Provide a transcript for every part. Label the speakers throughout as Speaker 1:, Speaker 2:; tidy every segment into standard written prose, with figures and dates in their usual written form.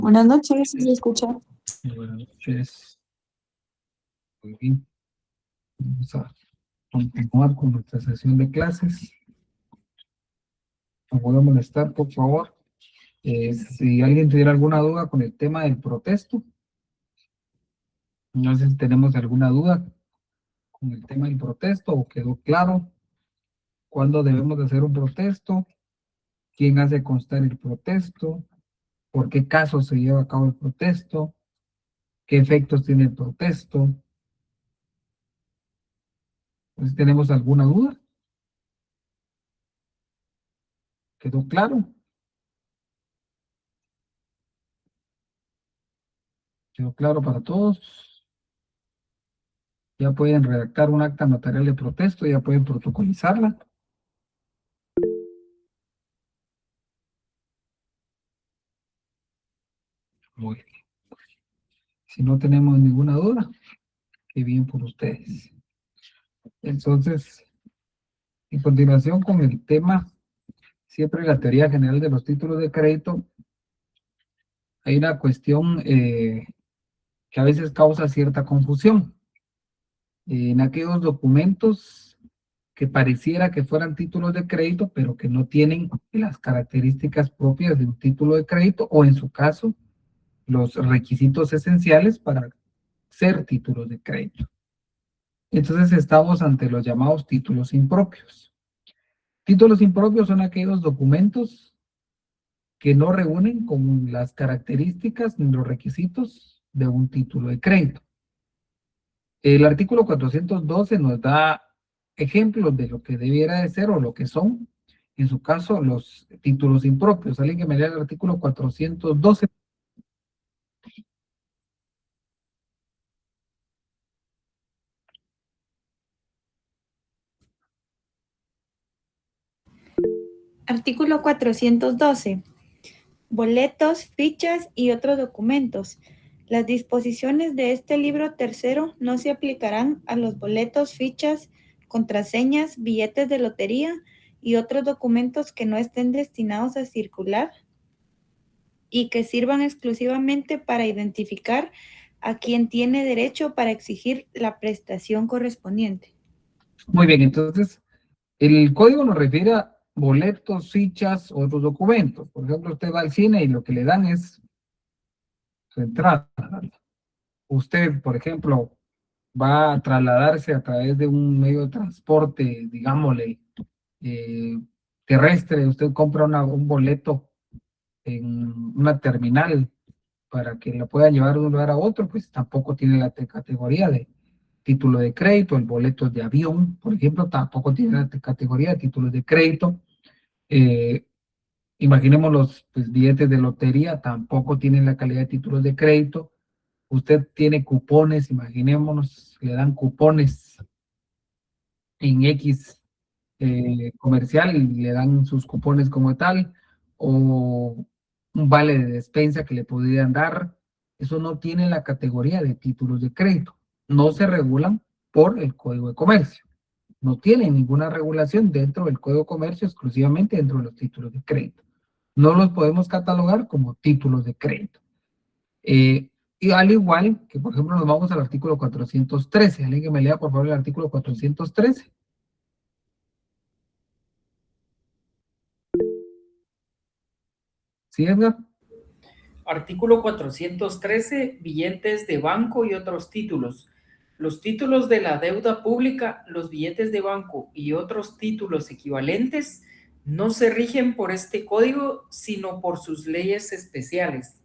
Speaker 1: Buenas noches, ¿se escucha?
Speaker 2: Buenas noches. Muy bien. Vamos a continuar con nuestra sesión de clases. No voy a molestar, por favor. Si alguien tuviera alguna duda con el tema del protesto, no sé si tenemos alguna duda con el tema del protesto o quedó claro cuándo debemos de hacer un protesto, quién hace constar el protesto, por qué casos se lleva a cabo el protesto, qué efectos tiene el protesto. Entonces, ¿tenemos alguna duda? ¿Quedó claro? ¿Quedó claro para todos? Ya pueden redactar un acta notarial de protesto, ya pueden protocolizarla. Muy bien. Si no tenemos ninguna duda, qué bien por ustedes. Entonces, en continuación con el tema, siempre la teoría general de los títulos de crédito, hay una cuestión que a veces causa cierta confusión. En aquellos documentos que pareciera que fueran títulos de crédito, pero que no tienen las características propias de un título de crédito, o en su caso, los requisitos esenciales para ser títulos de crédito. Entonces estamos ante los llamados títulos impropios. Títulos impropios son aquellos documentos que no reúnen con las características ni los requisitos de un título de crédito. El artículo 412 nos da ejemplos de lo que debiera de ser o lo que son, en su caso, los títulos impropios. Alguien que me lea el artículo 412.
Speaker 3: Artículo 412. Boletos, fichas y otros documentos. Las disposiciones de este libro tercero no se aplicarán a los boletos, fichas, contraseñas, billetes de lotería y otros documentos que no estén destinados a circular y que sirvan exclusivamente para identificar a quien tiene derecho para exigir la prestación correspondiente.
Speaker 2: Muy bien, entonces, el código nos refiere a boletos, fichas, otros documentos. Por ejemplo, usted va al cine y lo que le dan es su entrada. Usted, por ejemplo, va a trasladarse a través de un medio de transporte, digámosle, eh, terrestre. Usted compra un boleto en una terminal para que lo pueda llevar de un lugar a otro, pues tampoco tiene la categoría de título de crédito. El boleto de avión, por ejemplo, tampoco tiene la categoría de títulos de crédito. Eh, Imaginemos los pues, billetes de lotería, tampoco tienen la calidad de títulos de crédito. Usted tiene cupones, imaginémonos, le dan cupones en X comercial y le dan sus cupones como tal, o un vale de despensa que le podrían dar. Eso no tiene la categoría de títulos de crédito. No se regulan por el Código de Comercio. No tienen ninguna regulación dentro del Código de Comercio, exclusivamente dentro de los títulos de crédito. No los podemos catalogar como títulos de crédito. Y al igual que, por ejemplo, nos vamos al artículo 413. Alguien que me lea, por favor, el artículo 413. ¿Sí, Edgar?
Speaker 4: Artículo 413, billetes de banco y otros títulos. Los títulos de la deuda pública, los billetes de banco y otros títulos equivalentes no se rigen por este código, sino por sus leyes especiales.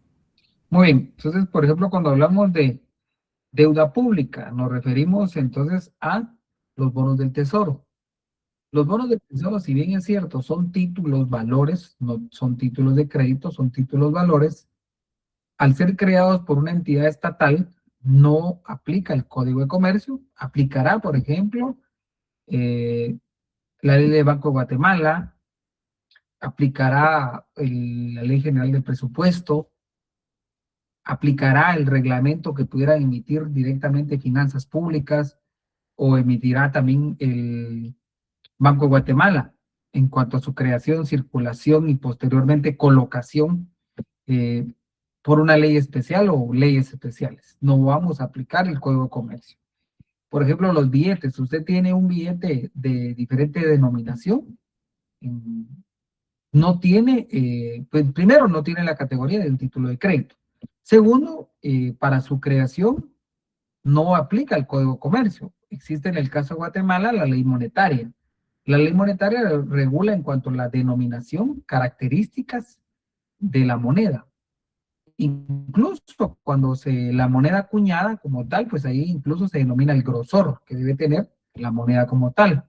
Speaker 2: Muy bien. Entonces, por ejemplo, cuando hablamos de deuda pública, nos referimos entonces a los bonos del tesoro. Los bonos del tesoro, si bien es cierto, son títulos valores, no son títulos de crédito, son títulos valores. Al ser creados por una entidad estatal, no aplica el Código de Comercio, aplicará, por ejemplo, la ley de Banco de Guatemala, aplicará la Ley General del Presupuesto, aplicará el reglamento que pudieran emitir directamente finanzas públicas, o emitirá también el Banco de Guatemala en cuanto a su creación, circulación y posteriormente colocación por una ley especial o leyes especiales. No vamos a aplicar el Código de Comercio. Por ejemplo, los billetes. Usted tiene un billete de diferente denominación. No tiene, pues primero, no tiene la categoría de un título de crédito. Segundo, para su creación no aplica el Código de Comercio. Existe en el caso de Guatemala la ley monetaria. La ley monetaria regula en cuanto a la denominación, características de la moneda. Incluso cuando la moneda acuñada como tal, pues ahí incluso se denomina el grosor que debe tener la moneda como tal.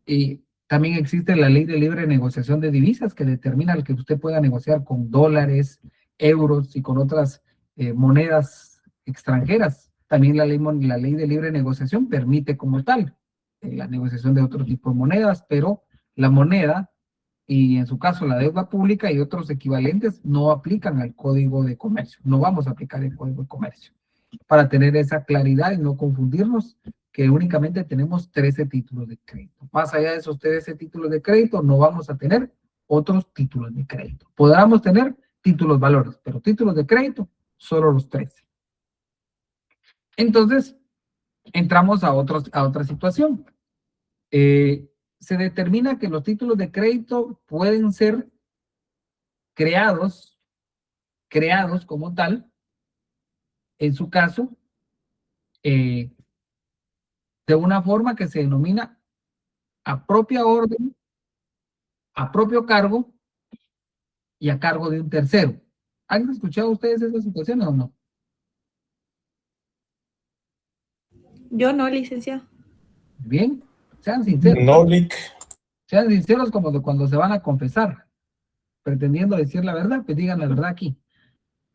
Speaker 2: Y también existe la ley de libre negociación de divisas que determina el que usted pueda negociar con dólares, euros y con otras monedas extranjeras. También la ley de libre negociación permite como tal la negociación de otro tipo de monedas, pero la moneda y en su caso la deuda pública y otros equivalentes no aplican al Código de Comercio. No vamos a aplicar el Código de Comercio. Para tener esa claridad y no confundirnos, que únicamente tenemos 13 títulos de crédito. Más allá de esos 13 títulos de crédito, no vamos a tener otros títulos de crédito. Podríamos tener títulos valores, pero títulos de crédito, solo los 13. Entonces, entramos a otra situación. Se determina que los títulos de crédito pueden ser creados como tal, en su caso, de una forma que se denomina a propia orden, a propio cargo y a cargo de un tercero. ¿Han escuchado ustedes esas situaciones o no?
Speaker 3: Yo no, licenciado.
Speaker 2: Bien, sean sinceros.
Speaker 1: No, Lick.
Speaker 2: Sean sinceros como de cuando se van a confesar, pretendiendo decir la verdad, pues digan la verdad aquí.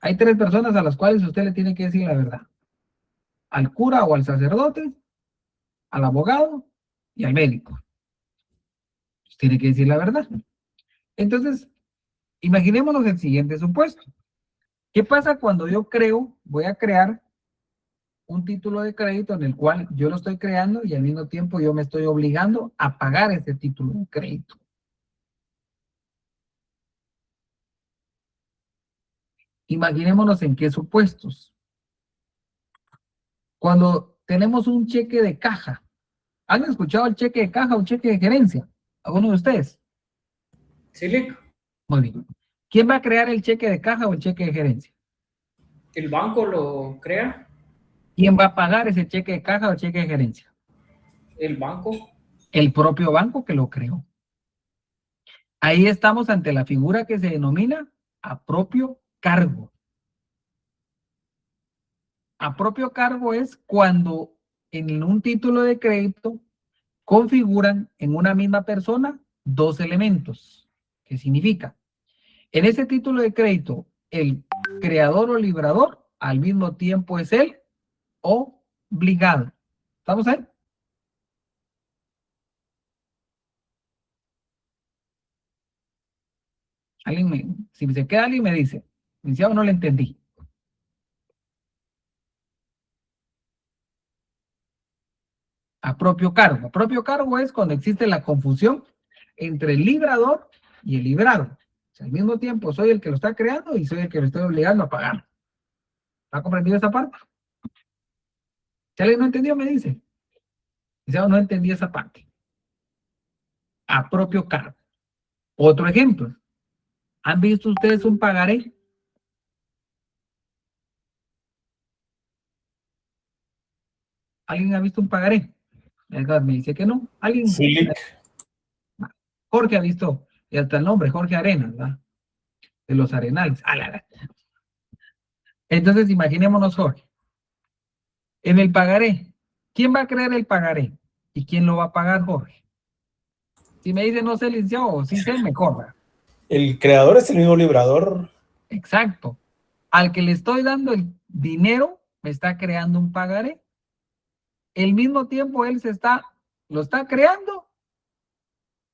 Speaker 2: Hay 3 personas a las cuales usted le tiene que decir la verdad. Al cura o al sacerdote, al abogado y al médico. Tiene que decir la verdad. Entonces, imaginémonos el siguiente supuesto. ¿Qué pasa cuando yo voy a crear un título de crédito en el cual yo lo estoy creando y al mismo tiempo yo me estoy obligando a pagar ese título de crédito? Imaginémonos en qué supuestos. Cuando tenemos un cheque de caja, ¿han escuchado el cheque de caja o cheque de gerencia? ¿Alguno de ustedes?
Speaker 4: Sí, Lick.
Speaker 2: Muy bien. ¿Quién va a crear el cheque de caja o el cheque de gerencia?
Speaker 4: El banco lo crea,
Speaker 2: ¿Quién va a pagar ese cheque de caja o cheque de gerencia?
Speaker 4: el banco.
Speaker 2: El propio banco que lo creó. Ahí estamos ante la figura que se denomina a propio cargo. A propio cargo es cuando en un título de crédito configuran en una misma persona 2 elementos. ¿Qué significa? En ese título de crédito, el creador o librador al mismo tiempo es el obligado. ¿Estamos ahí? Si se queda alguien me dice, licenciado, no le entendí. A propio cargo. A propio cargo es cuando existe la confusión entre el librador y el librado. O sea, al mismo tiempo soy el que lo está creando y soy el que lo estoy obligando a pagar. ¿Ha comprendido esa parte? Si alguien no entendió, me dice. Licenciado, no entendí esa parte. A propio cargo. Otro ejemplo. ¿Han visto ustedes un pagaré? ¿Alguien ha visto un pagaré? Edgar me dice que no. ¿Alguien?
Speaker 1: Sí, Lick.
Speaker 2: Jorge ha visto, y hasta el nombre, Jorge Arenas, ¿verdad? De los Arenales. Entonces, imaginémonos, Jorge. En el pagaré, ¿quién va a crear el pagaré? ¿Y quién lo va a pagar, Jorge? Si me dice no sé, licenciado, o sí sé, mejor, ¿verdad?
Speaker 1: El creador es el mismo librador.
Speaker 2: Exacto. Al que le estoy dando el dinero, me está creando un pagaré. Al mismo tiempo, él lo está creando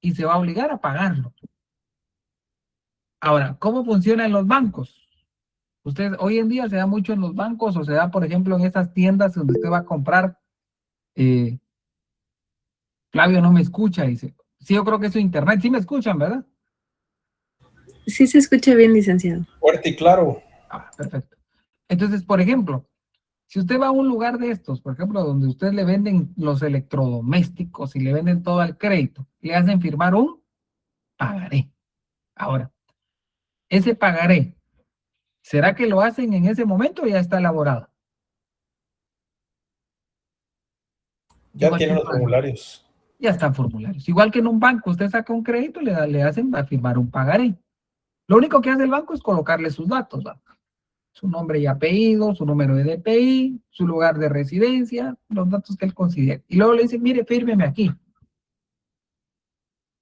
Speaker 2: y se va a obligar a pagarlo. Ahora, ¿cómo funciona en los bancos? Usted hoy en día se da mucho en los bancos o se da, por ejemplo, en esas tiendas donde usted va a comprar. Flavio no me escucha, dice. Sí, yo creo que es su internet. Sí me escuchan, ¿verdad?
Speaker 5: Sí se escucha bien, licenciado.
Speaker 1: Fuerte y claro.
Speaker 2: Ah, perfecto. Entonces, por ejemplo, si usted va a un lugar de estos, por ejemplo, donde usted le venden los electrodomésticos y le venden todo al crédito, le hacen firmar un pagaré. Ahora, ese pagaré, ¿será que lo hacen en ese momento o ya está elaborado?
Speaker 1: Ya
Speaker 2: Igual que
Speaker 1: tienen
Speaker 2: un
Speaker 1: los
Speaker 2: banco.
Speaker 1: formularios.
Speaker 2: Ya están formularios. Igual que en un banco, usted saca un crédito, le hacen a firmar un pagaré. Lo único que hace el banco es colocarle sus datos, ¿va? Su nombre y apellido, su número de DPI, su lugar de residencia, los datos que él considere. Y luego le dice, mire, fírmeme aquí.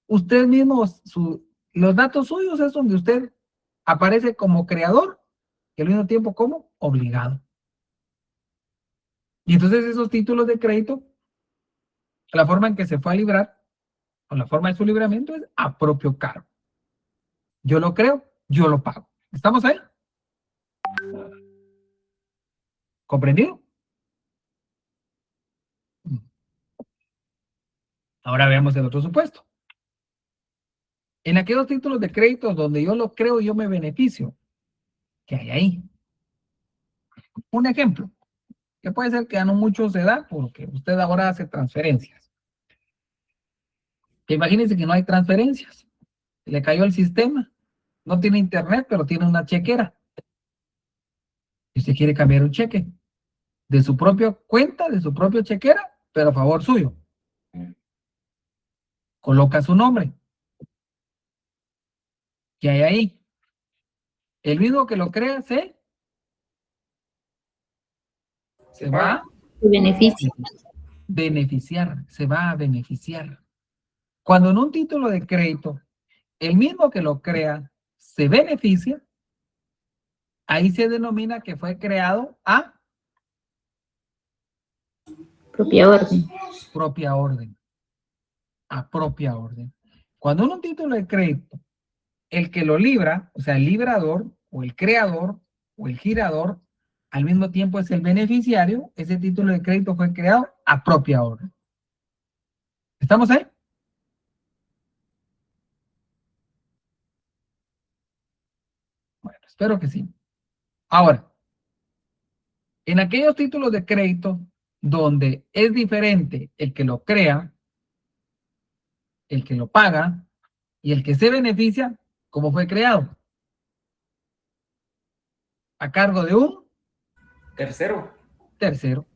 Speaker 2: Usted mismo, los datos suyos es donde usted aparece como creador y al mismo tiempo como obligado. Y entonces esos títulos de crédito, la forma en que se fue a librar, o la forma de su libramiento es a propio cargo. Yo lo creo, yo lo pago. ¿Estamos ahí? ¿Comprendido? Ahora veamos el otro supuesto. En aquellos títulos de crédito donde yo lo creo, yo me beneficio. ¿Qué hay ahí? Un ejemplo, que puede ser que ya no mucho se da porque usted ahora hace transferencias. Que imagínense que no hay transferencias. Le cayó el sistema. No tiene internet, pero tiene una chequera. Y usted quiere cambiar un cheque de su propia cuenta, de su propia chequera, pero a favor suyo. Coloca su nombre. ¿Qué hay ahí? El mismo que lo crea se va a
Speaker 5: Beneficio.
Speaker 2: beneficiar, se va a beneficiar. Cuando en un título de crédito, el mismo que lo crea se beneficia, ahí se denomina que fue creado a
Speaker 5: Propia orden.
Speaker 2: propia orden. A propia orden. Cuando en un título de crédito, el que lo libra, o sea, el librador, o el creador, o el girador, al mismo tiempo es el beneficiario, ese título de crédito fue creado a propia orden. ¿Estamos ahí? Bueno, espero que sí. Ahora, en aquellos títulos de crédito donde es diferente el que lo crea, el que lo paga y el que se beneficia, ¿cómo fue creado? A cargo de un
Speaker 4: Tercero.
Speaker 2: tercero.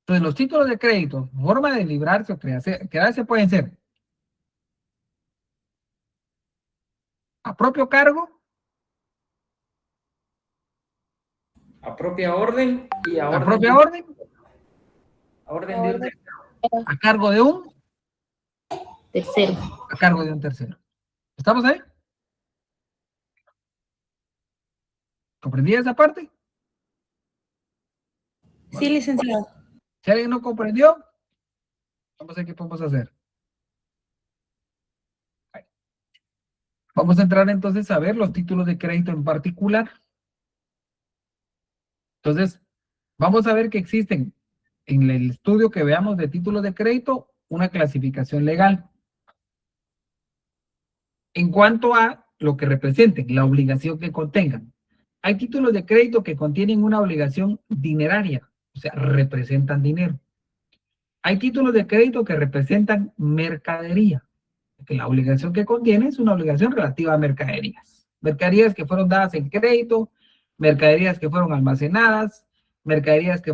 Speaker 2: Entonces, los títulos de crédito, forma de librarse o crearse pueden ser a propio cargo,
Speaker 4: A propia orden y a
Speaker 2: a
Speaker 4: orden
Speaker 2: propia
Speaker 4: de,
Speaker 2: orden,
Speaker 4: a orden de un tercero.
Speaker 2: a cargo de un,
Speaker 5: Tercero.
Speaker 2: a cargo de un tercero. ¿Estamos ahí? ¿Comprendí esa parte?
Speaker 3: Sí, licenciado.
Speaker 2: Si alguien no comprendió, vamos a ver qué podemos hacer. Vamos a entrar entonces a ver los títulos de crédito en particular. Entonces, vamos a ver que existen en el estudio que veamos de títulos de crédito una clasificación legal. En cuanto a lo que representen, la obligación que contengan. Hay títulos de crédito que contienen una obligación dineraria, o sea, representan dinero. Hay títulos de crédito que representan mercadería, que la obligación que contiene es una obligación relativa a mercaderías. Mercaderías que fueron dadas en crédito, mercaderías que fueron almacenadas, mercaderías que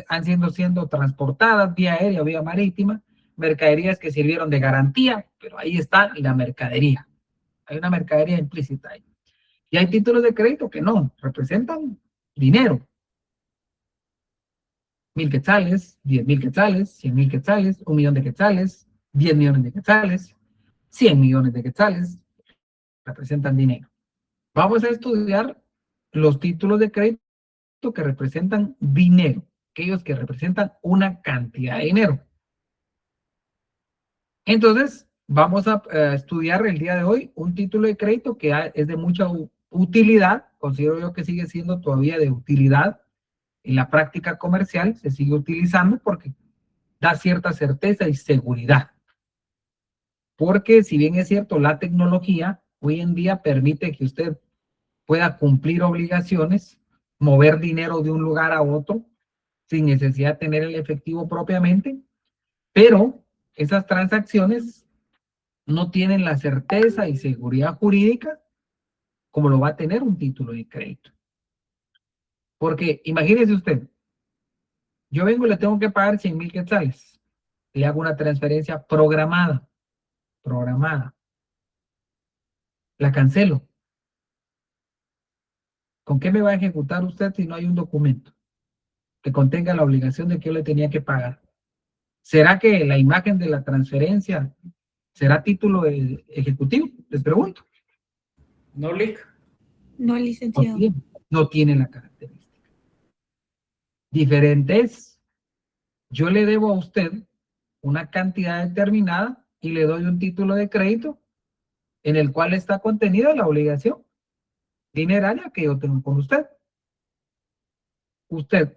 Speaker 2: han siendo transportadas vía aérea o vía marítima, mercaderías que sirvieron de garantía, pero ahí está la mercadería. Hay una mercadería implícita ahí. Y hay títulos de crédito que no, representan dinero. 1,000 quetzales, 10,000 quetzales, 100,000 quetzales, 1,000,000 de quetzales, 10 millones de quetzales, 100 millones de quetzales, representan dinero. Vamos a estudiar los títulos de crédito que representan dinero, aquellos que representan una cantidad de dinero. Entonces, vamos a estudiar el día de hoy un título de crédito que es de mucha utilidad, considero yo que sigue siendo todavía de utilidad en la práctica comercial, se sigue utilizando porque da cierta certeza y seguridad. Porque si bien es cierto, la tecnología hoy en día permite que usted pueda cumplir obligaciones, mover dinero de un lugar a otro, sin necesidad de tener el efectivo propiamente, pero esas transacciones no tienen la certeza y seguridad jurídica como lo va a tener un título de crédito. Porque imagínese usted, yo vengo y le tengo que pagar 100,000 quetzales, le hago una transferencia programada, la cancelo. ¿Con qué me va a ejecutar usted si no hay un documento que contenga la obligación de que yo le tenía que pagar? ¿Será que la imagen de la transferencia será título ejecutivo? Les pregunto.
Speaker 4: No, Lic.
Speaker 3: No,
Speaker 2: No
Speaker 3: licenciado.
Speaker 2: tiene, no tiene la característica. Diferente es, yo le debo a usted una cantidad determinada y le doy un título de crédito en el cual está contenida la obligación dineraria que yo tengo con usted. Usted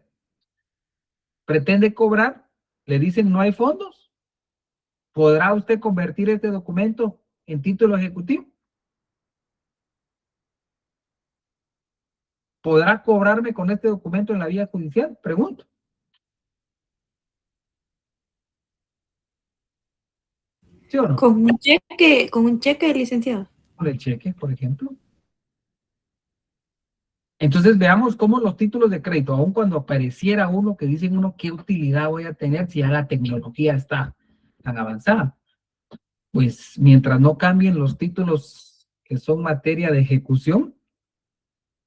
Speaker 2: pretende cobrar, le dicen no hay fondos, ¿podrá usted convertir este documento en título ejecutivo? ¿Podrá cobrarme con este documento en la vía judicial? Pregunto. ¿Sí o no?
Speaker 3: Con un cheque, licenciado.
Speaker 2: Con el cheque, por ejemplo. Entonces veamos cómo los títulos de crédito, aun cuando apareciera uno que dicen uno qué utilidad voy a tener si ya la tecnología está tan avanzada. Pues mientras no cambien los títulos que son materia de ejecución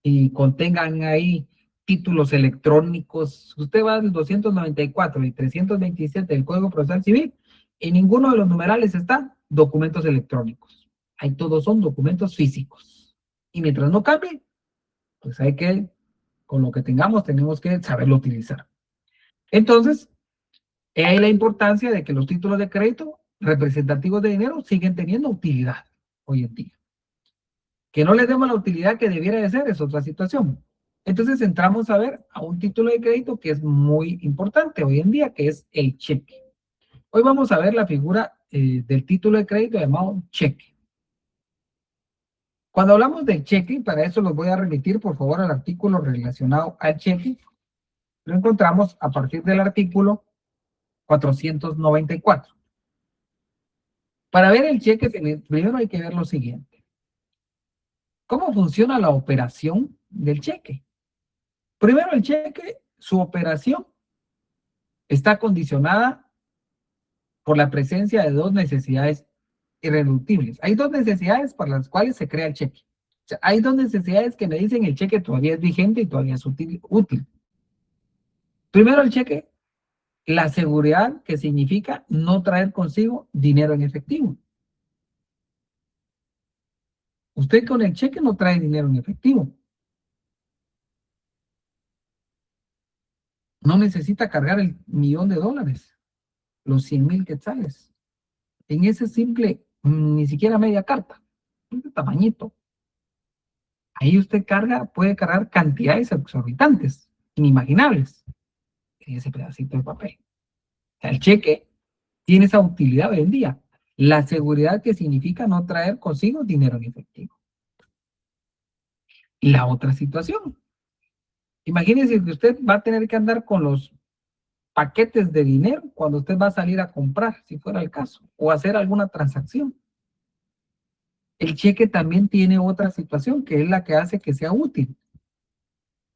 Speaker 2: y contengan ahí títulos electrónicos, usted va del 294 y 327 del Código Procesal Civil, en ninguno de los numerales están documentos electrónicos. Ahí todos son documentos físicos. Y mientras no cambien, pues hay que, con lo que tengamos, tenemos que saberlo utilizar. Entonces, hay la importancia de que los títulos de crédito representativos de dinero siguen teniendo utilidad hoy en día. Que no les demos la utilidad que debiera de ser es otra situación. Entonces entramos a ver a un título de crédito que es muy importante hoy en día, que es el cheque. Hoy vamos a ver la figura del título de crédito llamado cheque. Cuando hablamos del cheque, para eso los voy a remitir por favor al artículo relacionado al cheque. Lo encontramos a partir del artículo 494. Para ver el cheque, primero hay que ver lo siguiente. ¿Cómo funciona la operación del cheque? Primero, el cheque, su operación está condicionada por la presencia de dos necesidades irreductibles. Hay dos necesidades para las cuales se crea el cheque. O sea, hay dos necesidades que me dicen el cheque todavía es vigente y todavía es útil. Primero, el cheque, la seguridad que significa no traer consigo dinero en efectivo. Usted con el cheque no trae dinero en efectivo. No necesita cargar el $1,000,000, los 100,000 quetzales. En ese simple, ni siquiera media carta, este tamañito. Ahí usted puede cargar cantidades exorbitantes, inimaginables, en ese pedacito de papel. O sea, el cheque tiene esa utilidad hoy en día. La seguridad que significa no traer consigo dinero en efectivo. La otra situación. Imagínese que usted va a tener que andar con los paquetes de dinero cuando usted va a salir a comprar, si fuera el caso, o hacer alguna transacción. El cheque también tiene otra situación, que es la que hace que sea útil.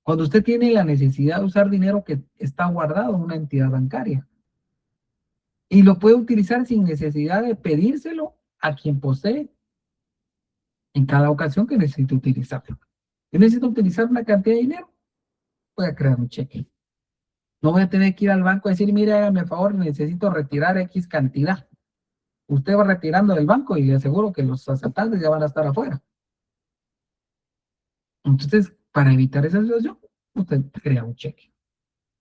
Speaker 2: Cuando usted tiene la necesidad de usar dinero que está guardado en una entidad bancaria, y lo puede utilizar sin necesidad de pedírselo a quien posee en cada ocasión que necesite utilizarlo. Yo necesito utilizar una cantidad de dinero, voy a crear un cheque. No voy a tener que ir al banco a decir, mire, hágame el favor, necesito retirar X cantidad. Usted va retirando del banco y le aseguro que los asaltantes ya van a estar afuera. Entonces, para evitar esa situación, usted crea un cheque.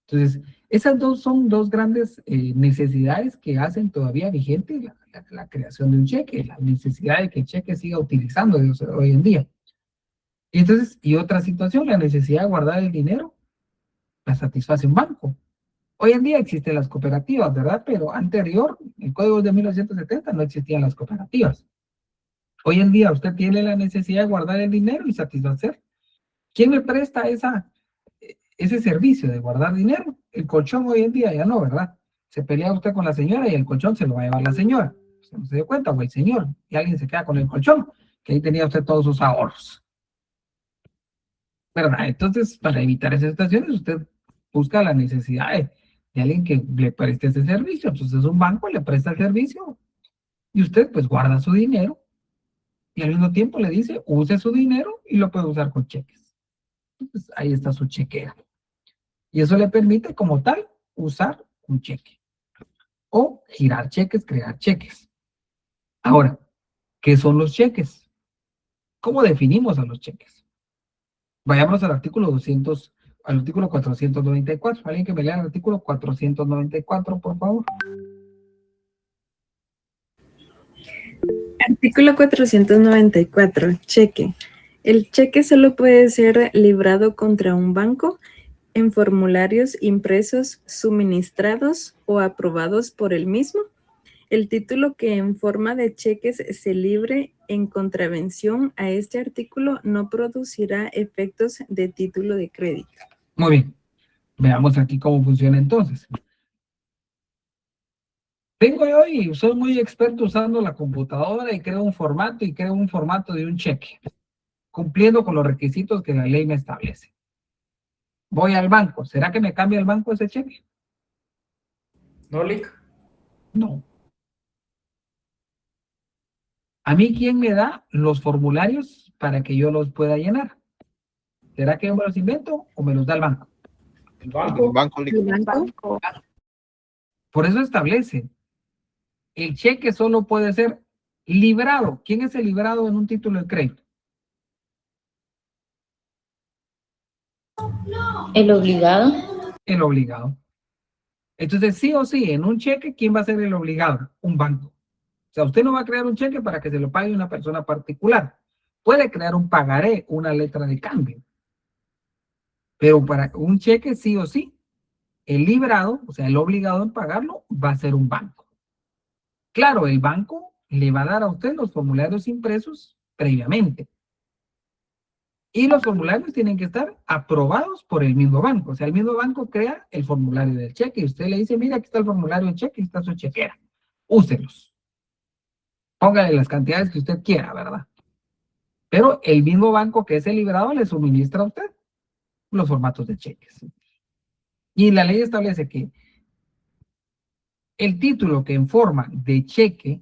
Speaker 2: Entonces, esas dos son dos grandes necesidades que hacen todavía vigente la creación de un cheque, la necesidad de que el cheque siga utilizando hoy en día. Y entonces, y otra situación, la necesidad de guardar el dinero, la satisface un banco. Hoy en día existen las cooperativas, ¿verdad? Pero anterior, en el Código de 1970, no existían las cooperativas. Hoy en día usted tiene la necesidad de guardar el dinero y satisfacer. ¿Quién me presta ese servicio de guardar dinero? El colchón hoy en día ya no, ¿verdad? Se pelea usted con la señora y el colchón se lo va a llevar la señora. ¿Usted no se dio cuenta? O el señor. Y alguien se queda con el colchón, que ahí tenía usted todos sus ahorros. ¿Verdad? Entonces, para evitar esas situaciones, usted busca la necesidad de alguien que le preste ese servicio. Entonces, un banco le presta el servicio y usted, pues, guarda su dinero y al mismo tiempo le dice, use su dinero y lo puede usar con cheques. Entonces, ahí está su chequera. Y eso le permite, como tal, usar un cheque. O girar cheques, crear cheques. Ahora, ¿qué son los cheques? ¿Cómo definimos a los cheques? Vayamos al artículo 494. Alguien que me lea el artículo 494, por favor.
Speaker 6: Artículo 494. Cheque. El cheque solo puede ser librado contra un banco en formularios impresos, suministrados o aprobados por el mismo. El título que en forma de cheques se libre en contravención a este artículo no producirá efectos de título de crédito.
Speaker 2: Muy bien. Veamos aquí cómo funciona entonces. Vengo yo y soy muy experto usando la computadora y creo un formato de un cheque, cumpliendo con los requisitos que la ley me establece. Voy al banco. ¿Será que me cambia el banco ese cheque?
Speaker 4: ¿No, Lick?
Speaker 2: No. ¿A mí quién me da los formularios para que yo los pueda llenar? ¿Será que yo me los invento o me los da el banco?
Speaker 4: El banco.
Speaker 1: El banco
Speaker 6: ¿El banco?
Speaker 2: Por eso establece, el cheque solo puede ser librado. ¿Quién es el librado en un título de crédito?
Speaker 5: El obligado.
Speaker 2: El obligado. Entonces, sí o sí, en un cheque, ¿quién va a ser el obligado? Un banco. O sea, usted no va a crear un cheque para que se lo pague una persona particular. Puede crear un pagaré, una letra de cambio. Pero para un cheque, sí o sí, el librado, o sea, el obligado en pagarlo, va a ser un banco. Claro, el banco le va a dar a usted los formularios impresos previamente. Y los formularios tienen que estar aprobados por el mismo banco. O sea, el mismo banco crea el formulario del cheque y usted le dice, mira, aquí está el formulario del cheque, aquí está su chequera. Úselos. Póngale las cantidades que usted quiera, ¿verdad? Pero el mismo banco que es el librado le suministra a usted los formatos de cheques. Y la ley establece que el título que en forma de cheque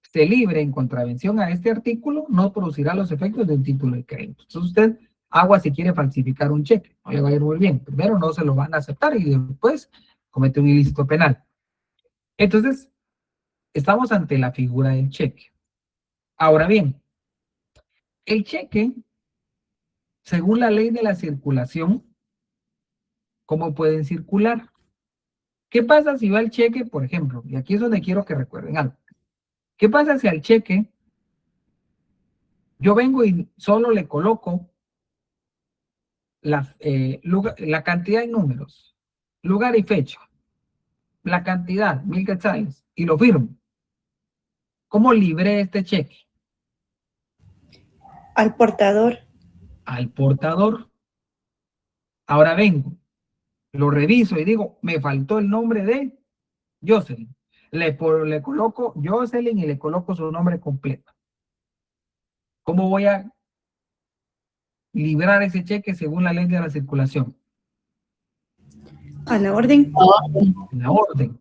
Speaker 2: se libre en contravención a este artículo no producirá los efectos de un título de crédito. Entonces usted, agua si quiere falsificar un cheque, no le va a ir muy bien. Primero no se lo van a aceptar y después comete un ilícito penal. Entonces, estamos ante la figura del cheque. Ahora bien, el cheque, según la ley de la circulación, ¿cómo pueden circular? ¿Qué pasa si va el cheque, por ejemplo? Y aquí es donde quiero que recuerden algo. ¿Qué pasa si al cheque yo vengo y solo le coloco la cantidad en números, lugar y fecha, la cantidad, 1,000 quetzales, y lo firmo? ¿Cómo libré este cheque?
Speaker 3: Al portador.
Speaker 2: Al portador. Ahora vengo, lo reviso y digo, me faltó el nombre de Jocelyn. Le coloco Jocelyn y le coloco su nombre completo. ¿Cómo voy a librar ese cheque según la ley de la circulación?
Speaker 3: A la orden.
Speaker 2: La orden.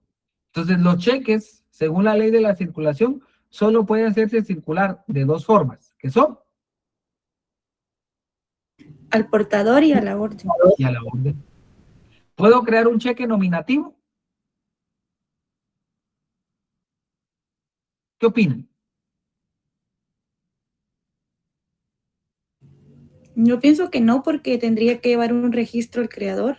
Speaker 2: Entonces, los cheques, según la ley de la circulación, solo pueden hacerse circular de dos formas, que son
Speaker 3: Al portador y a la orden.
Speaker 2: y a la orden. ¿Puedo crear un cheque nominativo? ¿Qué opinan?
Speaker 3: Yo pienso que no, porque tendría que llevar un registro el creador.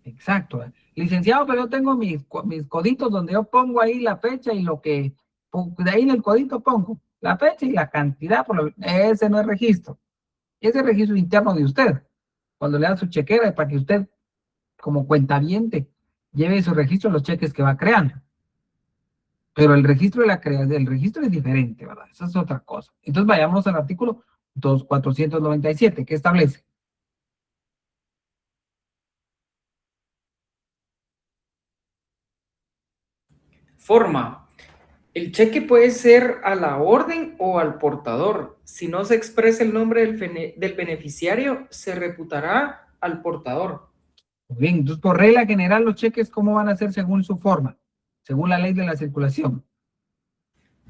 Speaker 2: Exacto. Licenciado, pero yo tengo mis coditos donde yo pongo ahí la fecha y lo que, de ahí en el codito pongo la fecha y la cantidad. Ese no es registro. Ese es registro interno de usted. Cuando le dan su chequera, para que usted, como cuentaviente, lleve su registro de los cheques que va creando. Pero el registro de la creación del registro es diferente, ¿verdad? Esa es otra cosa. Entonces vayamos al artículo 497, que establece.
Speaker 4: Forma. El cheque puede ser a la orden o al portador. Si no se expresa el nombre del beneficiario, se reputará al portador.
Speaker 2: Bien, entonces por regla general los cheques, ¿cómo van a ser según su forma? Según la ley de la circulación.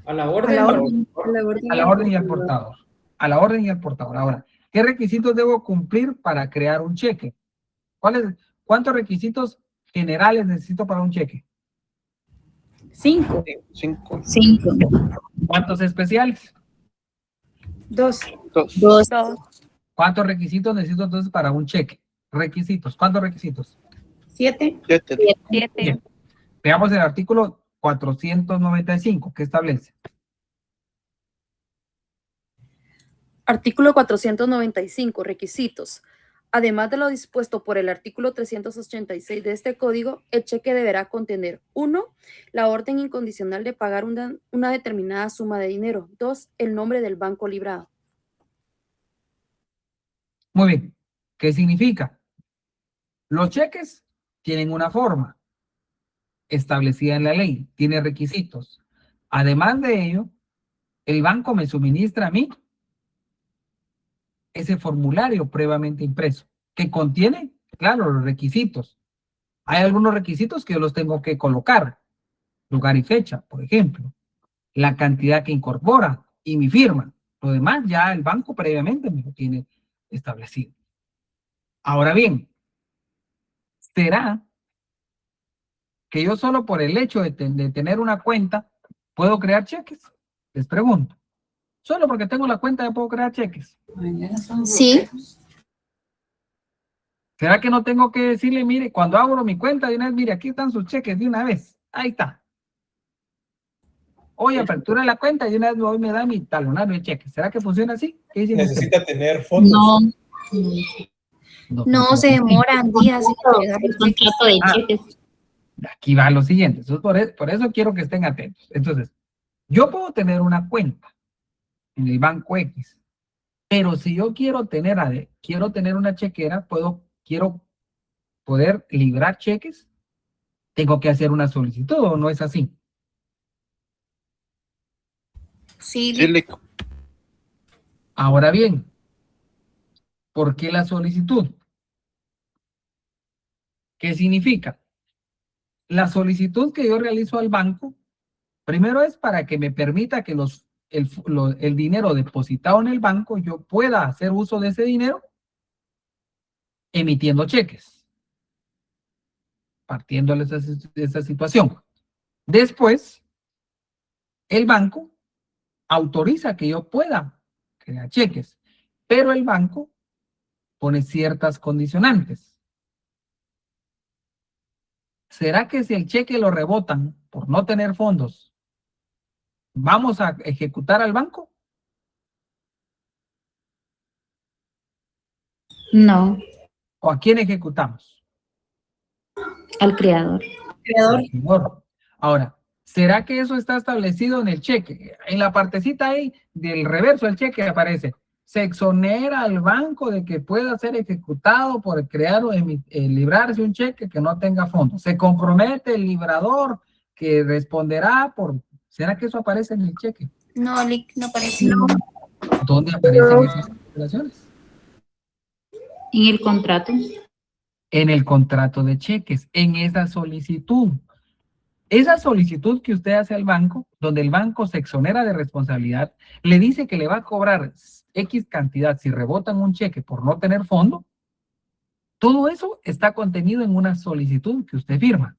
Speaker 4: A la
Speaker 3: A
Speaker 4: orden.
Speaker 3: la
Speaker 4: o al
Speaker 3: orden.
Speaker 4: portador.
Speaker 2: A la orden y al portador. A la orden y al portador. Ahora, ¿qué requisitos debo cumplir para crear un cheque? ¿Cuántos requisitos generales necesito para un cheque?
Speaker 3: 5.
Speaker 1: 5.
Speaker 5: 5.
Speaker 2: ¿Cuántos especiales?
Speaker 3: 2.
Speaker 5: 2.
Speaker 2: ¿Cuántos requisitos necesito entonces para un cheque? Requisitos. ¿Cuántos requisitos?
Speaker 3: 7.
Speaker 1: 7.
Speaker 2: Bien. Veamos el artículo 495, ¿qué establece?
Speaker 7: Artículo 495. Requisitos. Además de lo dispuesto por el artículo 386 de este código, el cheque deberá contener 1. La orden incondicional de pagar una determinada suma de dinero. 2. El nombre del banco librado.
Speaker 2: Muy bien. ¿Qué significa? Los cheques tienen una forma establecida en la ley, tiene requisitos. Además de ello, el banco me suministra a mí ese formulario previamente impreso, que contiene, claro, los requisitos. Hay algunos requisitos que yo los tengo que colocar, lugar y fecha, por ejemplo, la cantidad que incorpora y mi firma. Lo demás ya el banco previamente me lo tiene establecido. Ahora bien, ¿será que yo solo por el hecho de tener una cuenta puedo crear cheques? Les pregunto. Solo porque tengo la cuenta ya puedo crear cheques.
Speaker 5: Sí.
Speaker 2: ¿Será que no tengo que decirle, mire, cuando abro mi cuenta de una vez, mire, aquí están sus cheques de una vez? Ahí está. Hoy apertura la cuenta y de una vez hoy me da mi talonario de cheques. ¿Será que funciona así? ¿Qué dicen ustedes?
Speaker 1: Necesita tener fondos.
Speaker 5: No, se demoran días en entregar el contrato de
Speaker 2: Ah.
Speaker 5: cheques.
Speaker 2: Aquí va lo siguiente. Entonces, por eso quiero que estén atentos. Entonces, yo puedo tener una cuenta en el banco X, pero si yo quiero tener una chequera, quiero poder librar cheques, tengo que hacer una solicitud, ¿o no es así?
Speaker 5: Sí,
Speaker 2: Ahora bien, ¿por qué la solicitud? ¿Qué significa? La solicitud que yo realizo al banco, primero es para que me permita que el dinero depositado en el banco, yo pueda hacer uso de ese dinero emitiendo cheques, partiendo de esa situación. Después, el banco autoriza que yo pueda crear cheques, pero el banco pone ciertas condicionantes. ¿Será que si el cheque lo rebotan por no tener fondos, vamos a ejecutar al banco?
Speaker 5: no,
Speaker 2: ¿O a quién ejecutamos?
Speaker 5: al creador.
Speaker 2: Creador. Ahora, ¿será que eso está establecido en el cheque? En la partecita ahí del reverso del cheque aparece, se exonera al banco de que pueda ser ejecutado por crear o librarse un cheque que no tenga fondos. Se compromete el librador que responderá por... ¿Será que eso aparece en el cheque?
Speaker 5: No, no parece.
Speaker 2: ¿Dónde aparecen esas declaraciones?
Speaker 5: En el contrato.
Speaker 2: En el contrato de cheques, en esa solicitud. Esa solicitud que usted hace al banco, donde el banco se exonera de responsabilidad, le dice que le va a cobrar X cantidad si rebotan un cheque por no tener fondo, todo eso está contenido en una solicitud que usted firma.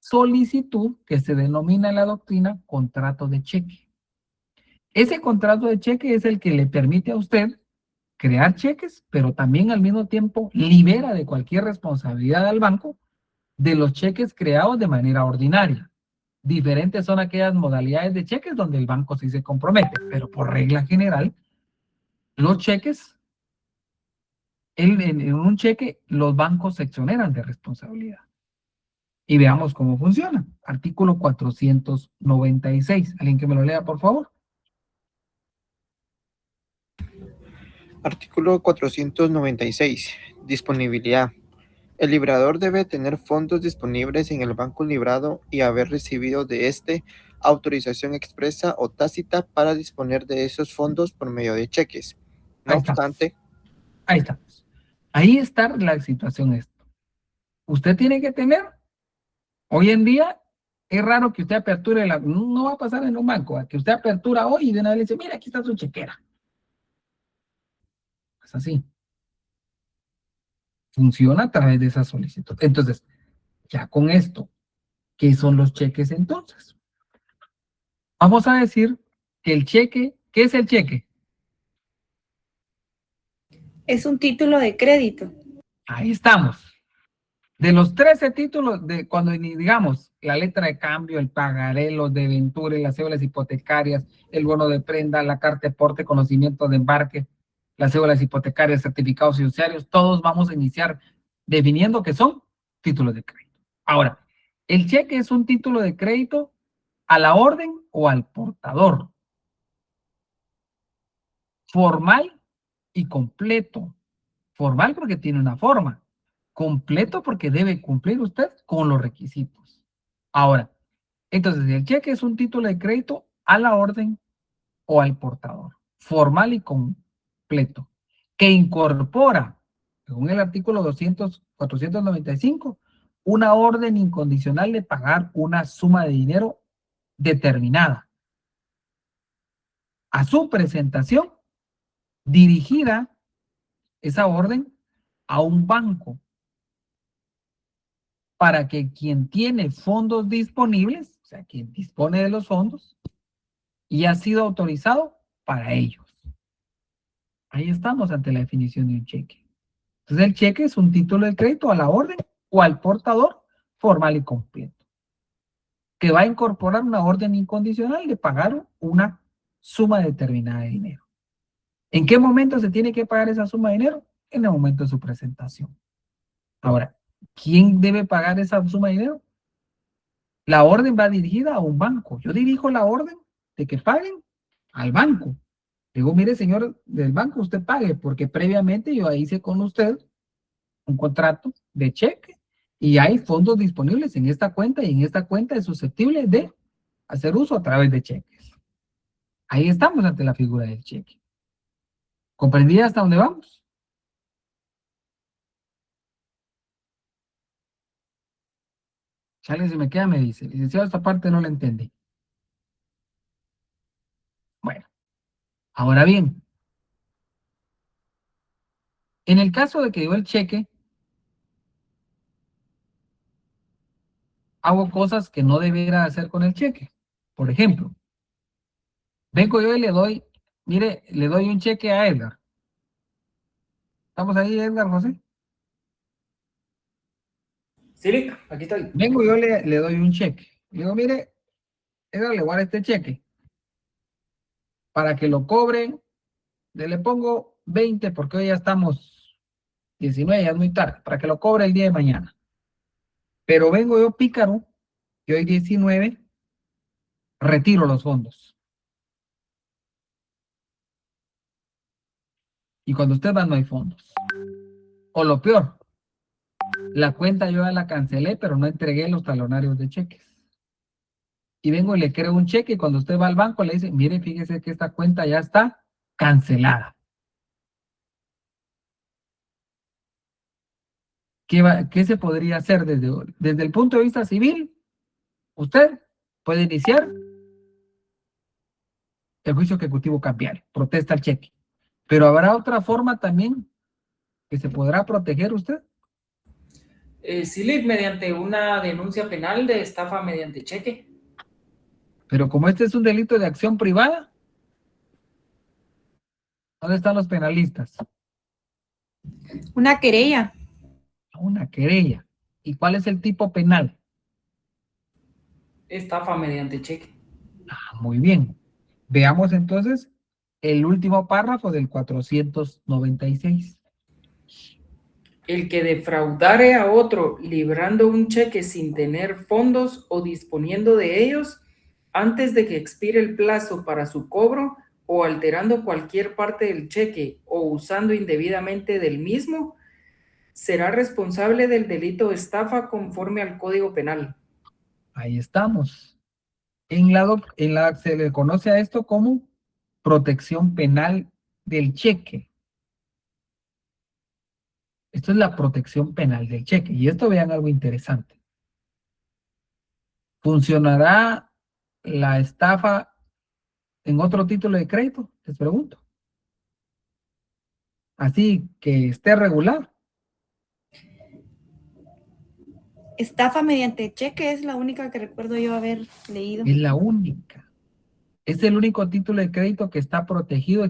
Speaker 2: Solicitud que se denomina en la doctrina contrato de cheque. Ese contrato de cheque es el que le permite a usted crear cheques, pero también al mismo tiempo libera de cualquier responsabilidad al banco de los cheques creados de manera ordinaria. Diferentes son aquellas modalidades de cheques donde el banco sí se compromete, pero por regla general, los cheques, en un cheque, los bancos se exoneran de responsabilidad. Y veamos cómo funciona. Artículo 496. ¿Alguien que me lo lea, por favor?
Speaker 1: Artículo 496. Disponibilidad. El librador debe tener fondos disponibles en el banco librado y haber recibido de éste autorización expresa o tácita para disponer de esos fondos por medio de cheques. No
Speaker 2: Ahí está.
Speaker 1: obstante,
Speaker 2: Ahí estamos. Ahí está la situación esto. Usted tiene que tener, hoy en día, es raro que usted aperture, no va a pasar en un banco, que usted apertura hoy y de una vez le dice, mira, aquí está su chequera. Es así. Funciona a través de esa solicitud. Entonces, ya con esto, ¿qué son los cheques entonces? Vamos a decir que el cheque, ¿qué es el cheque?
Speaker 3: Es un título de crédito.
Speaker 2: Ahí estamos. De los 13 títulos, de cuando digamos la letra de cambio, el pagaré, los deventures, las cédulas hipotecarias, el bono de prenda, la carta de porte, conocimiento de embarque, las cédulas hipotecarias, certificados fiduciarios, todos vamos a iniciar definiendo que son títulos de crédito. Ahora, el cheque es un título de crédito a la orden o al portador, formal y completo. Formal porque tiene una forma, completo porque debe cumplir usted con los requisitos. Ahora, entonces el cheque es un título de crédito a la orden o al portador, formal y completo, que incorpora, según el artículo 495, una orden incondicional de pagar una suma de dinero determinada a su presentación, dirigida esa orden a un banco para que quien tiene fondos disponibles, o sea, quien dispone de los fondos, y ha sido autorizado para ellos. Ahí estamos ante la definición de un cheque. Entonces, el cheque es un título de crédito a la orden o al portador formal y completo, que va a incorporar una orden incondicional de pagar una suma determinada de dinero. ¿En qué momento se tiene que pagar esa suma de dinero? En el momento de su presentación. Ahora, ¿quién debe pagar esa suma de dinero? La orden va dirigida a un banco. Yo dirijo la orden de que paguen al banco. Digo, mire, señor del banco, usted pague, porque previamente yo hice con usted un contrato de cheque y hay fondos disponibles en esta cuenta y en esta cuenta es susceptible de hacer uso a través de cheques. Ahí estamos ante la figura del cheque. ¿Comprendí hasta dónde vamos? Si alguien se me queda, me dice, licenciado, esta parte no la entendí. Bueno, ahora bien, en el caso de que dio el cheque, hago cosas que no debiera hacer con el cheque. Por ejemplo, vengo yo y le doy, mire, le doy un cheque a Edgar. ¿Estamos ahí, Edgar, José?
Speaker 4: Sí, aquí estoy.
Speaker 2: Vengo yo le doy un cheque. Le digo, mire, Edgar, le voy a dar este cheque. Para que lo cobren, le pongo 20 porque hoy ya estamos 19, ya es muy tarde, para que lo cobre el día de mañana. Pero vengo yo pícaro, y hoy 19, retiro los fondos. Y cuando usted va no hay fondos. O lo peor, la cuenta yo ya la cancelé, pero no entregué los talonarios de cheques. Y vengo y le creo un cheque y cuando usted va al banco le dice, mire, fíjese que esta cuenta ya está cancelada. ¿Qué se podría hacer desde el punto de vista civil? Usted puede iniciar el juicio ejecutivo cambiario, protesta el cheque. Pero habrá otra forma también que se podrá proteger usted.
Speaker 4: Sí, mediante una denuncia penal de estafa mediante cheque.
Speaker 2: Pero como este es un delito de acción privada, ¿dónde están los penalistas?
Speaker 3: Una querella.
Speaker 2: Una querella. ¿Y cuál es el tipo penal?
Speaker 4: Estafa mediante cheque.
Speaker 2: Muy bien. Veamos entonces el último párrafo del 496.
Speaker 4: El que defraudare a otro librando un cheque sin tener fondos o disponiendo de ellos antes de que expire el plazo para su cobro o alterando cualquier parte del cheque o usando indebidamente del mismo, será responsable del delito de estafa conforme al Código Penal.
Speaker 2: Ahí estamos. Se le conoce a esto como protección penal del cheque. Esto es la protección penal del cheque. Y esto vean algo interesante. ¿Funcionará la estafa en otro título de crédito? Les pregunto. Así que esté regular.
Speaker 3: Estafa mediante cheque es la única que recuerdo yo haber leído.
Speaker 2: Es la única. Es el único título de crédito que está protegido,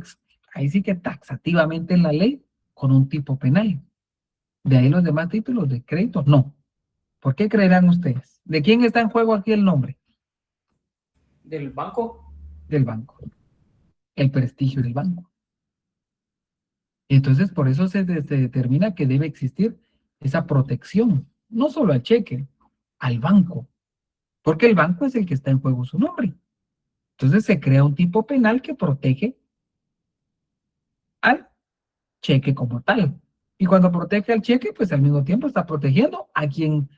Speaker 2: ahí sí que taxativamente en la ley, con un tipo penal. De ahí los demás títulos de crédito, no. ¿Por qué creerán ustedes? ¿De quién está en juego aquí el nombre?
Speaker 4: ¿Del banco?
Speaker 2: Del banco. El prestigio del banco. Entonces, por eso se determina que debe existir esa protección, no solo al cheque, al banco. Porque el banco es el que está en juego su nombre. Entonces se crea un tipo penal que protege al cheque como tal. Y cuando protege al cheque, pues al mismo tiempo está protegiendo a quien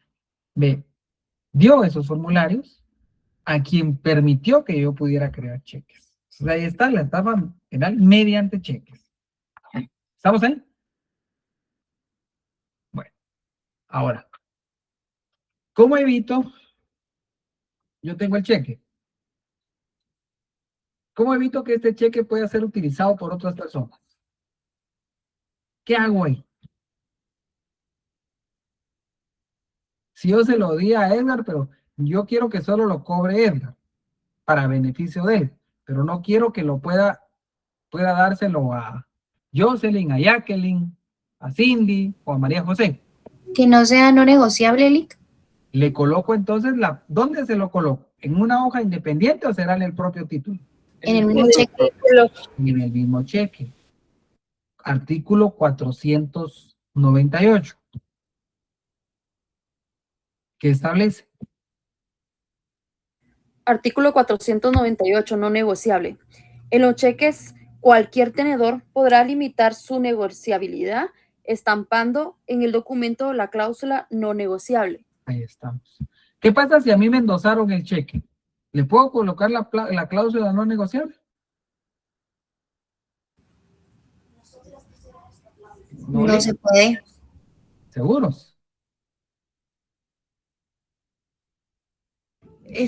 Speaker 2: me dio esos formularios, a quien permitió que yo pudiera crear cheques. Entonces ahí está la estafa penal mediante cheques. ¿Estamos ahí? Bueno, ahora, ¿cómo evito? Yo tengo el cheque. ¿Cómo evito que este cheque pueda ser utilizado por otras personas? ¿Qué hago ahí? Si yo se lo di a Edgar, pero yo quiero que solo lo cobre Edgar, para beneficio de él, pero no quiero que lo pueda dárselo a Jocelyn, a Jacqueline, a Cindy o a María José.
Speaker 5: Que no sea no negociable, Lick.
Speaker 2: Le coloco entonces ¿dónde se lo coloco? ¿En una hoja independiente o será en el propio título?
Speaker 5: En el mismo cheque.
Speaker 2: En el mismo cheque. Artículo 498. ¿Qué establece?
Speaker 7: Artículo 498, no negociable. En los cheques, cualquier tenedor podrá limitar su negociabilidad estampando en el documento la cláusula no negociable.
Speaker 2: Ahí estamos. ¿Qué pasa si a mí me endosaron el cheque? ¿Le puedo colocar la cláusula no negociable?
Speaker 5: No se puede.
Speaker 2: ¿Seguros?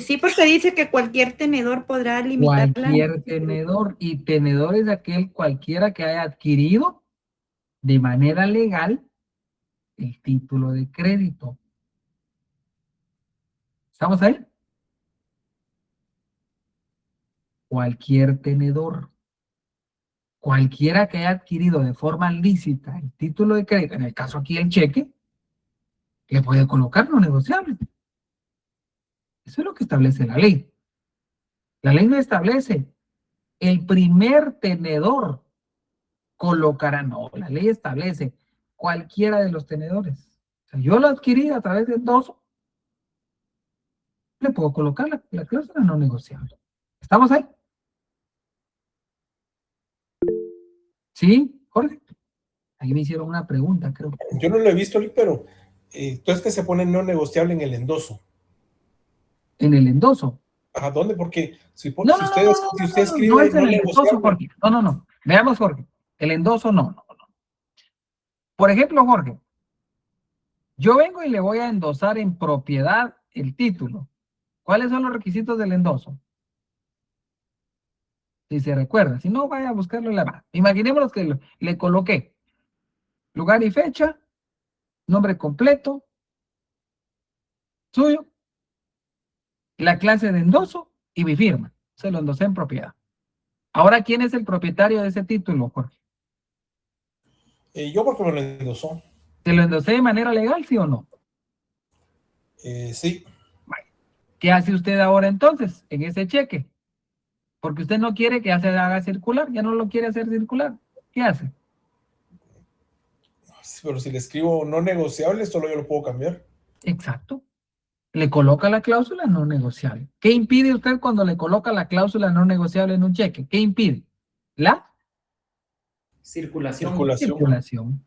Speaker 3: Sí, porque dice que cualquier tenedor podrá limitarla.
Speaker 2: Cualquier tenedor, y tenedor es aquel cualquiera que haya adquirido de manera legal el título de crédito. ¿Estamos ahí? Cualquier tenedor, cualquiera que haya adquirido de forma lícita el título de crédito, en el caso aquí el cheque, le puede colocar no negociable. Eso es lo que establece la ley. La ley no establece el primer tenedor colocará, no, la ley establece cualquiera de los tenedores. O sea, yo lo adquirí a través de endoso, le puedo colocar la cláusula no negociable. ¿Estamos ahí? ¿Sí, Jorge? Ahí me hicieron una pregunta, creo.
Speaker 8: Yo no lo he visto, pero entonces que se pone no negociable en el endoso.
Speaker 2: En el endoso.
Speaker 8: ¿A dónde? Porque si
Speaker 2: No,
Speaker 8: usted escribe
Speaker 2: no es en
Speaker 8: no
Speaker 2: el endoso, Jorge. No. Veamos, Jorge. El endoso no. Por ejemplo, Jorge, yo vengo y le voy a endosar en propiedad el título. ¿Cuáles son los requisitos del endoso? Si se recuerda. Si no, vaya a buscarlo en la mano. Imaginémonos que le coloqué lugar y fecha, nombre completo, suyo, la clase de endoso y mi firma. Se lo endosé en propiedad. Ahora, ¿quién es el propietario de ese título, Jorge?
Speaker 8: Yo porque me lo endosó.
Speaker 2: ¿Se lo endosé de manera legal, sí o no?
Speaker 8: Sí.
Speaker 2: ¿Qué hace usted ahora entonces en ese cheque? Porque usted no quiere que ya se haga circular, ya no lo quiere hacer circular. ¿Qué hace?
Speaker 8: Pero si le escribo no negociable, solo yo lo puedo cambiar.
Speaker 2: Exacto. Le coloca la cláusula no negociable. ¿Qué impide usted cuando le coloca la cláusula no negociable en un cheque? ¿Qué impide? La
Speaker 4: Circulación.
Speaker 2: circulación.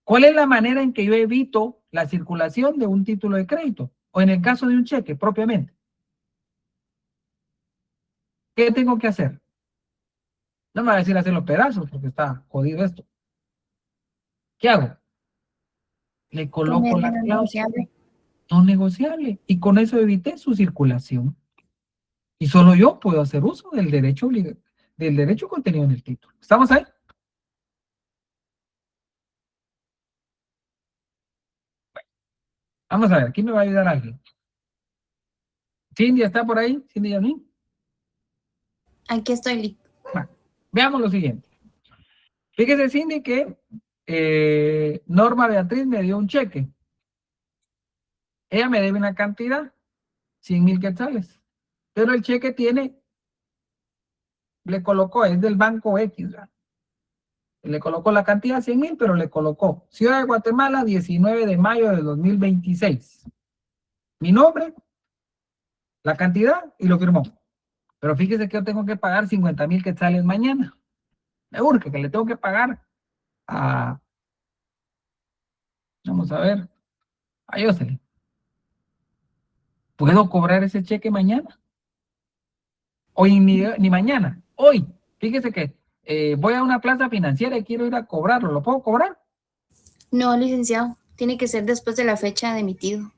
Speaker 2: ¿Cuál es la manera en que yo evito la circulación de un título de crédito? O en el caso de un cheque, propiamente. ¿Qué tengo que hacer? No me va a decir hacer los pedazos porque está jodido esto. ¿Qué hago? Le coloco
Speaker 5: Ponerle
Speaker 2: la
Speaker 5: no
Speaker 2: cláusula
Speaker 5: negociable.
Speaker 2: no negociable y con eso evité su circulación. Y solo yo puedo hacer uso del derecho contenido en el título. ¿Estamos ahí? Vamos a ver, aquí me va a ayudar alguien. Cindy, ¿está por ahí? Cindy Yasmin.
Speaker 5: Aquí estoy, Lick.
Speaker 2: Bueno, veamos lo siguiente. Fíjese, Cindy, que Norma Beatriz me dio un cheque. Ella me debe una cantidad, 100,000 quetzales. Pero el cheque le colocó, es del banco X, ¿verdad? Le colocó la cantidad 100,000, pero le colocó Ciudad de Guatemala, 19 de mayo de 2026. Mi nombre, la cantidad y lo firmó. Pero fíjese que yo tengo que pagar 50,000 quetzales mañana. Me urge que le tengo que pagar a, vamos a ver, a Jocelyn. ¿Puedo cobrar ese cheque mañana? Hoy ni mañana, hoy. Fíjese que voy a una plaza financiera y quiero ir a cobrarlo. ¿Lo puedo cobrar?
Speaker 5: No, licenciado. Tiene que ser después de la fecha de emitido.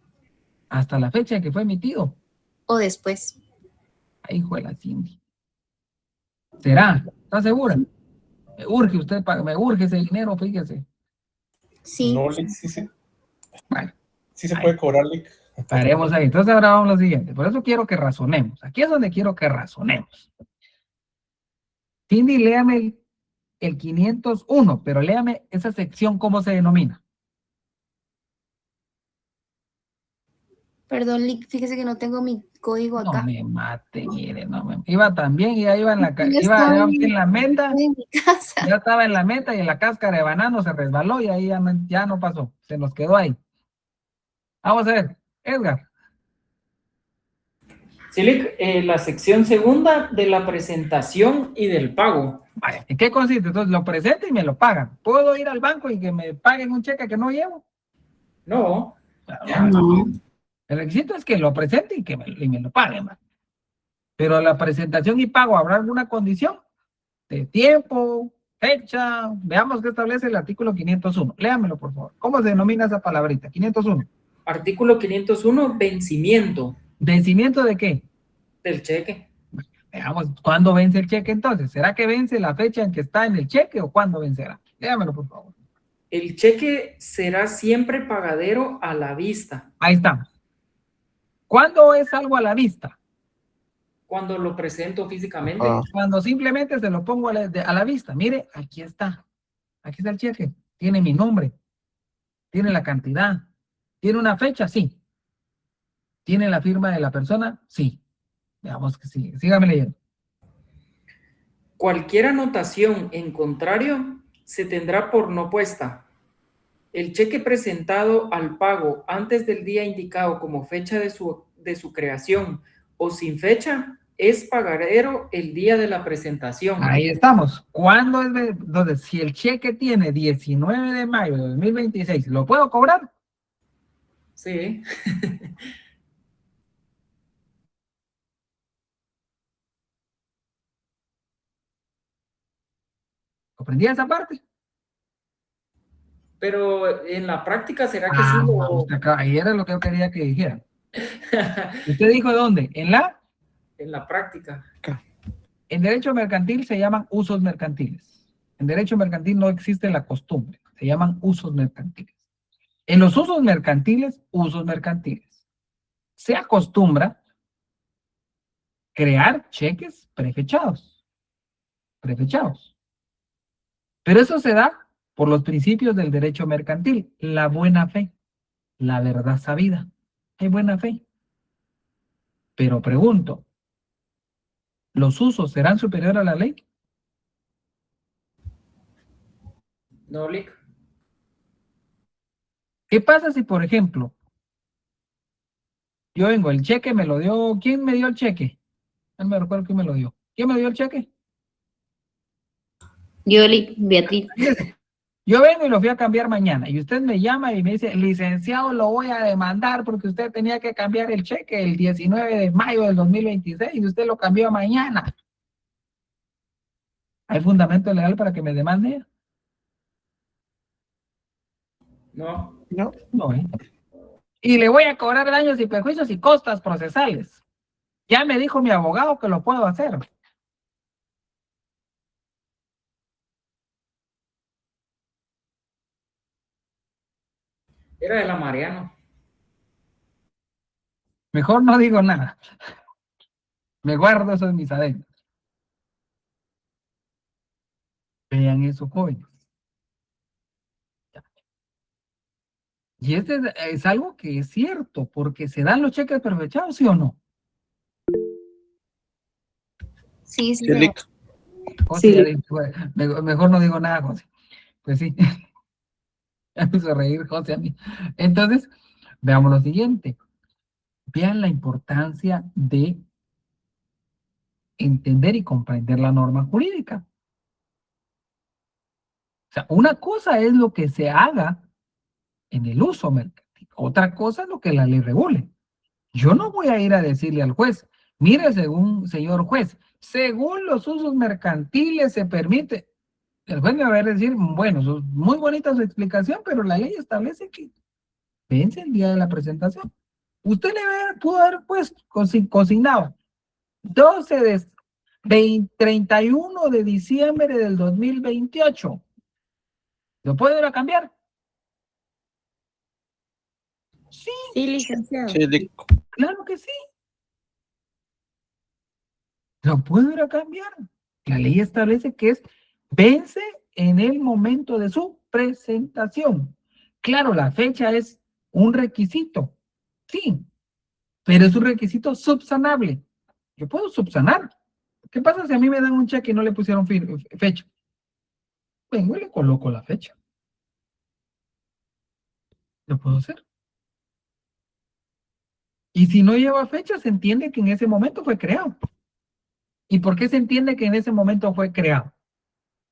Speaker 2: Hasta la fecha en que fue emitido.
Speaker 5: O después.
Speaker 2: Ay, hijo de la Cindy. ¿Será? ¿Está segura? Me urge me urge ese dinero, fíjese.
Speaker 5: Sí.
Speaker 8: No, Lick, sí,
Speaker 2: Bueno,
Speaker 8: sí se puede cobrar, Lick.
Speaker 2: haremos ahí. Entonces ahora vamos a lo siguiente. Por eso quiero que razonemos. Aquí es donde quiero que razonemos. Cindy, léame el 501, pero léame esa sección, ¿cómo se denomina?
Speaker 5: Perdón, Lick, fíjese que no tengo mi código
Speaker 2: No
Speaker 5: acá.
Speaker 2: me mate, mire, no me... Iba también, ya iba en la,
Speaker 5: Yo
Speaker 2: iba
Speaker 5: estoy
Speaker 2: en la meta,
Speaker 5: en mi casa.
Speaker 2: ya estaba en la meta y en la cáscara de banano se resbaló y ahí ya no pasó, se nos quedó ahí. Vamos a ver, Edgar.
Speaker 4: Sí, Lick, la sección segunda de la presentación y del pago.
Speaker 2: Vale, ¿en qué consiste? Entonces lo presento y me lo pagan. ¿Puedo ir al banco y que me paguen un cheque que no llevo?
Speaker 4: No.
Speaker 5: No.
Speaker 2: El requisito es que lo presente y que me lo paguen, ¿va? Pero la presentación y pago, ¿habrá alguna condición? De tiempo, fecha. Veamos qué establece el artículo 501. Léamelo, por favor. ¿Cómo se denomina esa palabrita? 501.
Speaker 4: Artículo 501, vencimiento
Speaker 2: ¿Vencimiento de qué?
Speaker 4: del cheque.
Speaker 2: Veamos, ¿cuándo vence el cheque entonces? ¿Será que vence la fecha en que está en el cheque o cuándo vencerá? Léamelo, por favor.
Speaker 4: El cheque será siempre pagadero a la vista.
Speaker 2: Ahí estamos. ¿Cuándo es algo a la vista?
Speaker 4: Cuando lo presento físicamente.
Speaker 2: Cuando simplemente se lo pongo a la vista. Mire, aquí está. Aquí está el cheque. Tiene mi nombre. Tiene la cantidad. ¿Tiene una fecha? Sí. ¿Tiene la firma de la persona? Sí. Veamos que sí. Sígame leyendo.
Speaker 4: Cualquier anotación en contrario se tendrá por no puesta. El cheque presentado al pago antes del día indicado como fecha de su creación o sin fecha es pagadero el día de la presentación.
Speaker 2: Ahí estamos. ¿Cuándo es entonces, si el cheque tiene 19 de mayo de 2026, ¿lo puedo cobrar?
Speaker 4: Sí.
Speaker 2: ¿Comprendí esa parte?
Speaker 4: Pero en la práctica, ¿será que sí lo...
Speaker 2: Ahí era lo que yo quería que dijera. ¿Usted dijo dónde? ¿En la?
Speaker 4: En la práctica.
Speaker 2: En derecho mercantil se llaman usos mercantiles. En derecho mercantil no existe la costumbre. Se llaman usos mercantiles. En los usos mercantiles, se acostumbra crear cheques prefechados. Pero eso se da por los principios del derecho mercantil. La buena fe, la verdad sabida. Hay buena fe. Pero pregunto, ¿los usos serán superiores a la ley?
Speaker 4: No, Lick.
Speaker 2: ¿Qué pasa si, por ejemplo, yo vengo, el cheque me lo dio, ¿quién me dio el cheque? No me recuerdo quién me lo dio. ¿Quién me dio el cheque?
Speaker 5: Beatriz.
Speaker 2: Fíjese, yo vengo y lo fui a cambiar mañana y usted me llama y me dice, licenciado, lo voy a demandar porque usted tenía que cambiar el cheque el 19 de mayo del 2026 y usted lo cambió mañana. ¿Hay fundamento legal para que me demande?
Speaker 4: No.
Speaker 1: No.
Speaker 2: No, ¿eh? Y le voy a cobrar daños y perjuicios y costas procesales. Ya me dijo mi abogado que lo puedo hacer.
Speaker 4: Era de la Mariano.
Speaker 2: Mejor no digo nada. Me guardo eso en mis adentros. Vean eso, jóvenes. Y este es algo que es cierto, porque se dan los cheques perfechados, ¿sí o no?
Speaker 5: Sí, sí,
Speaker 1: Sí,
Speaker 5: se
Speaker 1: Lick.
Speaker 2: José,
Speaker 6: Sí.
Speaker 2: ya dijo, mejor no digo nada, José. Pues sí, ya me hizo reír José a mí. Entonces, veamos lo siguiente. Vean la importancia de entender y comprender la norma jurídica. O sea, una cosa es lo que se haga en el uso mercantil, otra cosa es lo que la ley regule. Yo no voy a ir a decirle al juez, mire, según señor juez, según los usos mercantiles se permite. El juez me va a decir, bueno, muy bonita su explicación, pero la ley establece que vence el día de la presentación. Usted pudo haber puesto, consignado, 31 de diciembre del 2028. ¿Lo puede ir a cambiar? Sí,
Speaker 3: Sí, licenciado.
Speaker 1: Sí, Lick.
Speaker 2: claro que sí. Lo puedo ir a cambiar. La ley establece que vence en el momento de su presentación. Claro, la fecha es un requisito, sí, pero es un requisito subsanable. Yo puedo subsanar. ¿Qué pasa si a mí me dan un cheque y no le pusieron fecha? Vengo y le coloco la fecha. Lo puedo hacer. Y si no lleva fecha, se entiende que en ese momento fue creado. ¿Y por qué se entiende que en ese momento fue creado?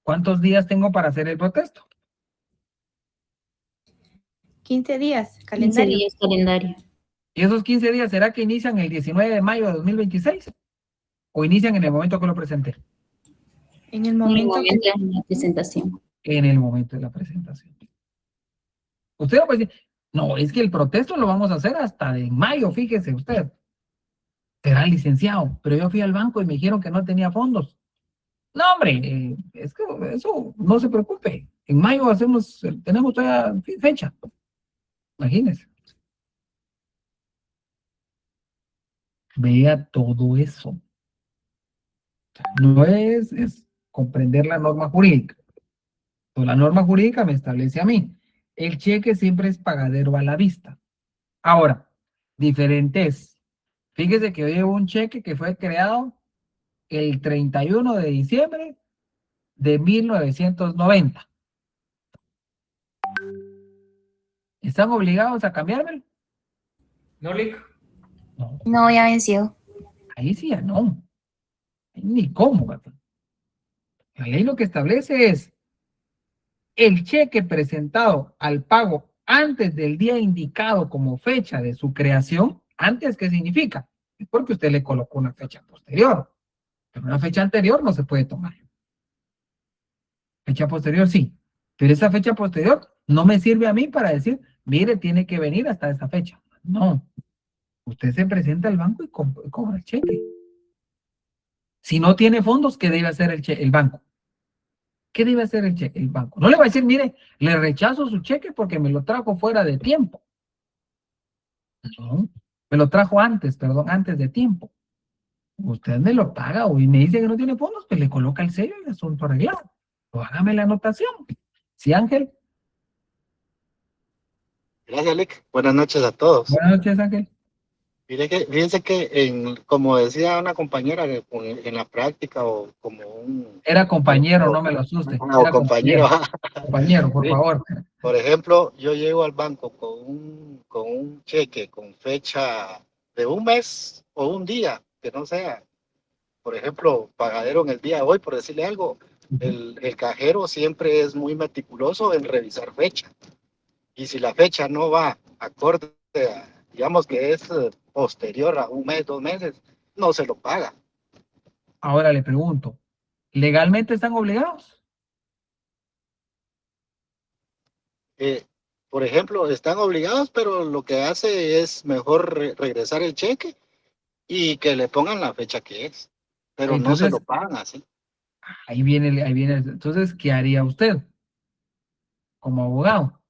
Speaker 2: ¿Cuántos días tengo para hacer el protesto?
Speaker 3: 15 días,
Speaker 5: 15
Speaker 3: calendario.
Speaker 5: días calendario.
Speaker 2: ¿Y esos 15 días será que inician el 19 de mayo de 2026? ¿O inician en el momento que lo presenté?
Speaker 3: En el
Speaker 5: En el
Speaker 3: momento
Speaker 5: momento
Speaker 3: que...
Speaker 5: de la presentación.
Speaker 2: En el momento de la presentación. Usted no puede decir, no, es que el protesto lo vamos a hacer hasta de mayo, fíjese usted. Será licenciado, pero yo fui al banco y me dijeron que no tenía fondos. No, hombre, es que eso no se preocupe. En mayo tenemos todavía fecha. Imagínese. Vea todo eso. No es comprender la norma jurídica. Pues la norma jurídica me establece a mí. El cheque siempre es pagadero a la vista. Ahora, diferente es. Fíjese que yo llevo un cheque que fue creado el 31 de diciembre de 1990. ¿Están obligados a cambiármelo?
Speaker 4: No, Lick.
Speaker 2: No,
Speaker 5: No, ya venció.
Speaker 2: ahí sí ya no. Ahí ni cómo, ¿verdad? La ley lo que establece es el cheque presentado al pago antes del día indicado como fecha de su creación. ¿Antes qué significa? Es porque usted le colocó una fecha posterior. Pero una fecha anterior no se puede tomar. Fecha posterior sí. Pero esa fecha posterior no me sirve a mí para decir, mire, tiene que venir hasta esa fecha. No. Usted se presenta al banco y cobra el cheque. Si no tiene fondos, ¿qué debe hacer el banco? ¿Qué debe hacer el banco? No le va a decir, mire, le rechazo su cheque porque me lo trajo fuera de tiempo. No, me lo trajo antes, perdón, antes de tiempo. Usted me lo paga o y me dice que no tiene fondos, pues le coloca el sello y el asunto arreglado. O hágame la anotación. Sí, Ángel.
Speaker 9: Gracias, Lick. Buenas noches a todos.
Speaker 2: Buenas noches, Ángel.
Speaker 9: Fíjense que, como decía una compañera, que en la práctica o como un...
Speaker 2: Era compañero, no me lo asuste.
Speaker 9: O
Speaker 2: Era
Speaker 9: compañero.
Speaker 2: compañero, por
Speaker 9: Sí.
Speaker 2: favor.
Speaker 9: Por ejemplo, yo llego al banco con con un cheque con fecha de un mes o un día, que no sea, por ejemplo, pagadero en el día de hoy, por decirle algo, el cajero siempre es muy meticuloso en revisar fecha. Y si la fecha no va acorde, digamos que es posterior a un mes, 2 meses, no se lo paga.
Speaker 2: Ahora le pregunto, ¿legalmente están obligados?
Speaker 9: Por ejemplo, están obligados, pero lo que hace es mejor regresar el cheque y que le pongan la fecha que es, pero no se
Speaker 2: Entonces,
Speaker 9: lo pagan así.
Speaker 2: ahí viene. Entonces, ¿qué haría usted como abogado?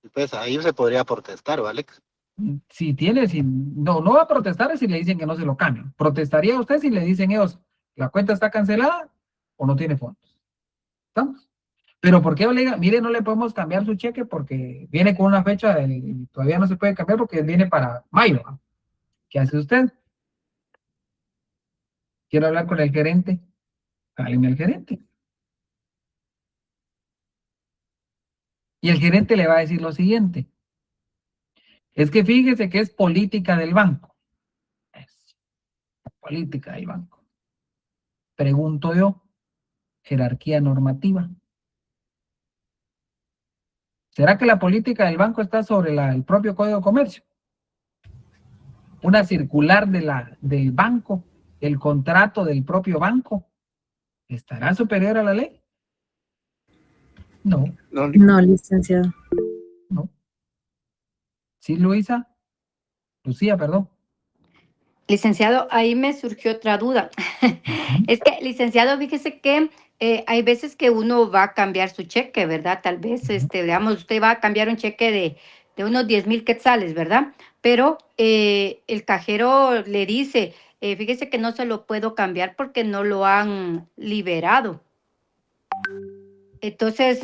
Speaker 9: Y pues ahí se podría protestar, ¿vale?
Speaker 2: No va a protestar si le dicen que no se lo cambien. ¿Protestaría usted si le dicen ellos, la cuenta está cancelada o no tiene fondos? ¿Estamos? Pero ¿por qué obliga? Mire, no le podemos cambiar su cheque porque viene con una fecha y todavía no se puede cambiar porque viene para mayo. ¿Qué hace usted? Quiero hablar con el gerente. Cáleme al gerente. Y el gerente le va a decir lo siguiente. Es que fíjese que es política del banco. Es política del banco. Pregunto yo, jerarquía normativa. ¿Será que la política del banco está sobre el propio Código de Comercio? Una circular del banco, el contrato del propio banco, ¿estará superior a la ley? No,
Speaker 6: No, licenciado.
Speaker 2: no. ¿Sí, Lucía, perdón.
Speaker 10: Licenciado, ahí me surgió otra duda. Es que, licenciado, fíjese que hay veces que uno va a cambiar su cheque, ¿verdad? Tal vez, digamos, usted va a cambiar un cheque de unos 10,000 quetzales, ¿verdad? Pero el cajero le dice, fíjese que no se lo puedo cambiar porque no lo han liberado. Entonces,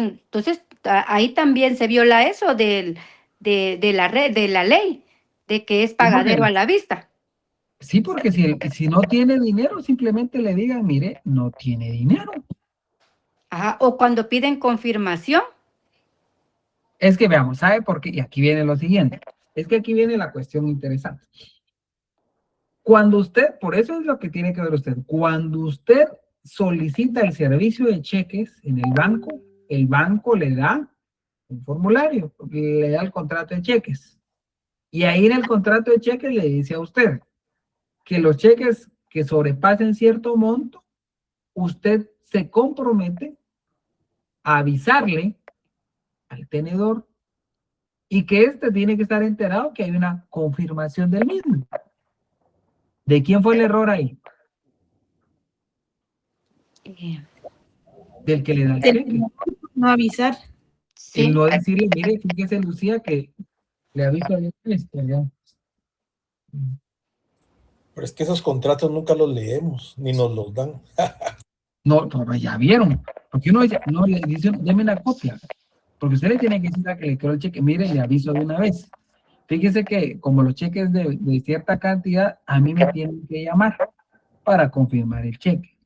Speaker 10: ahí también se viola eso de la ley, de que es pagadero a la vista.
Speaker 2: Sí, porque si no tiene dinero, simplemente le digan, mire, no tiene dinero.
Speaker 10: Ajá, o cuando piden confirmación.
Speaker 2: Es que veamos, ¿sabe por qué? Y aquí viene lo siguiente. Es que aquí viene la cuestión interesante. Cuando usted, por eso es lo que tiene que ver usted, cuando usted solicita el servicio de cheques en el banco le da un formulario, le da el contrato de cheques. Y ahí en el contrato de cheques le dice a usted que los cheques que sobrepasen cierto monto, usted se compromete a avisarle al tenedor y que éste tiene que estar enterado que hay una confirmación del mismo. ¿De quién fue el error ahí? Del que le da el cheque.
Speaker 3: No avisar.
Speaker 2: El
Speaker 10: Sí.
Speaker 2: no decirle, mire, fíjese, Lucía, que le aviso a esto, ya.
Speaker 8: Pero es que esos contratos nunca los leemos, ni nos los dan.
Speaker 2: No, pero ya vieron. Porque uno dice, no, le dice, deme una copia. Porque usted le tiene que decir a que le quedó el cheque, mire, le aviso de una vez. Fíjese que como los cheques de cierta cantidad, a mí me tienen que llamar para confirmar el cheque.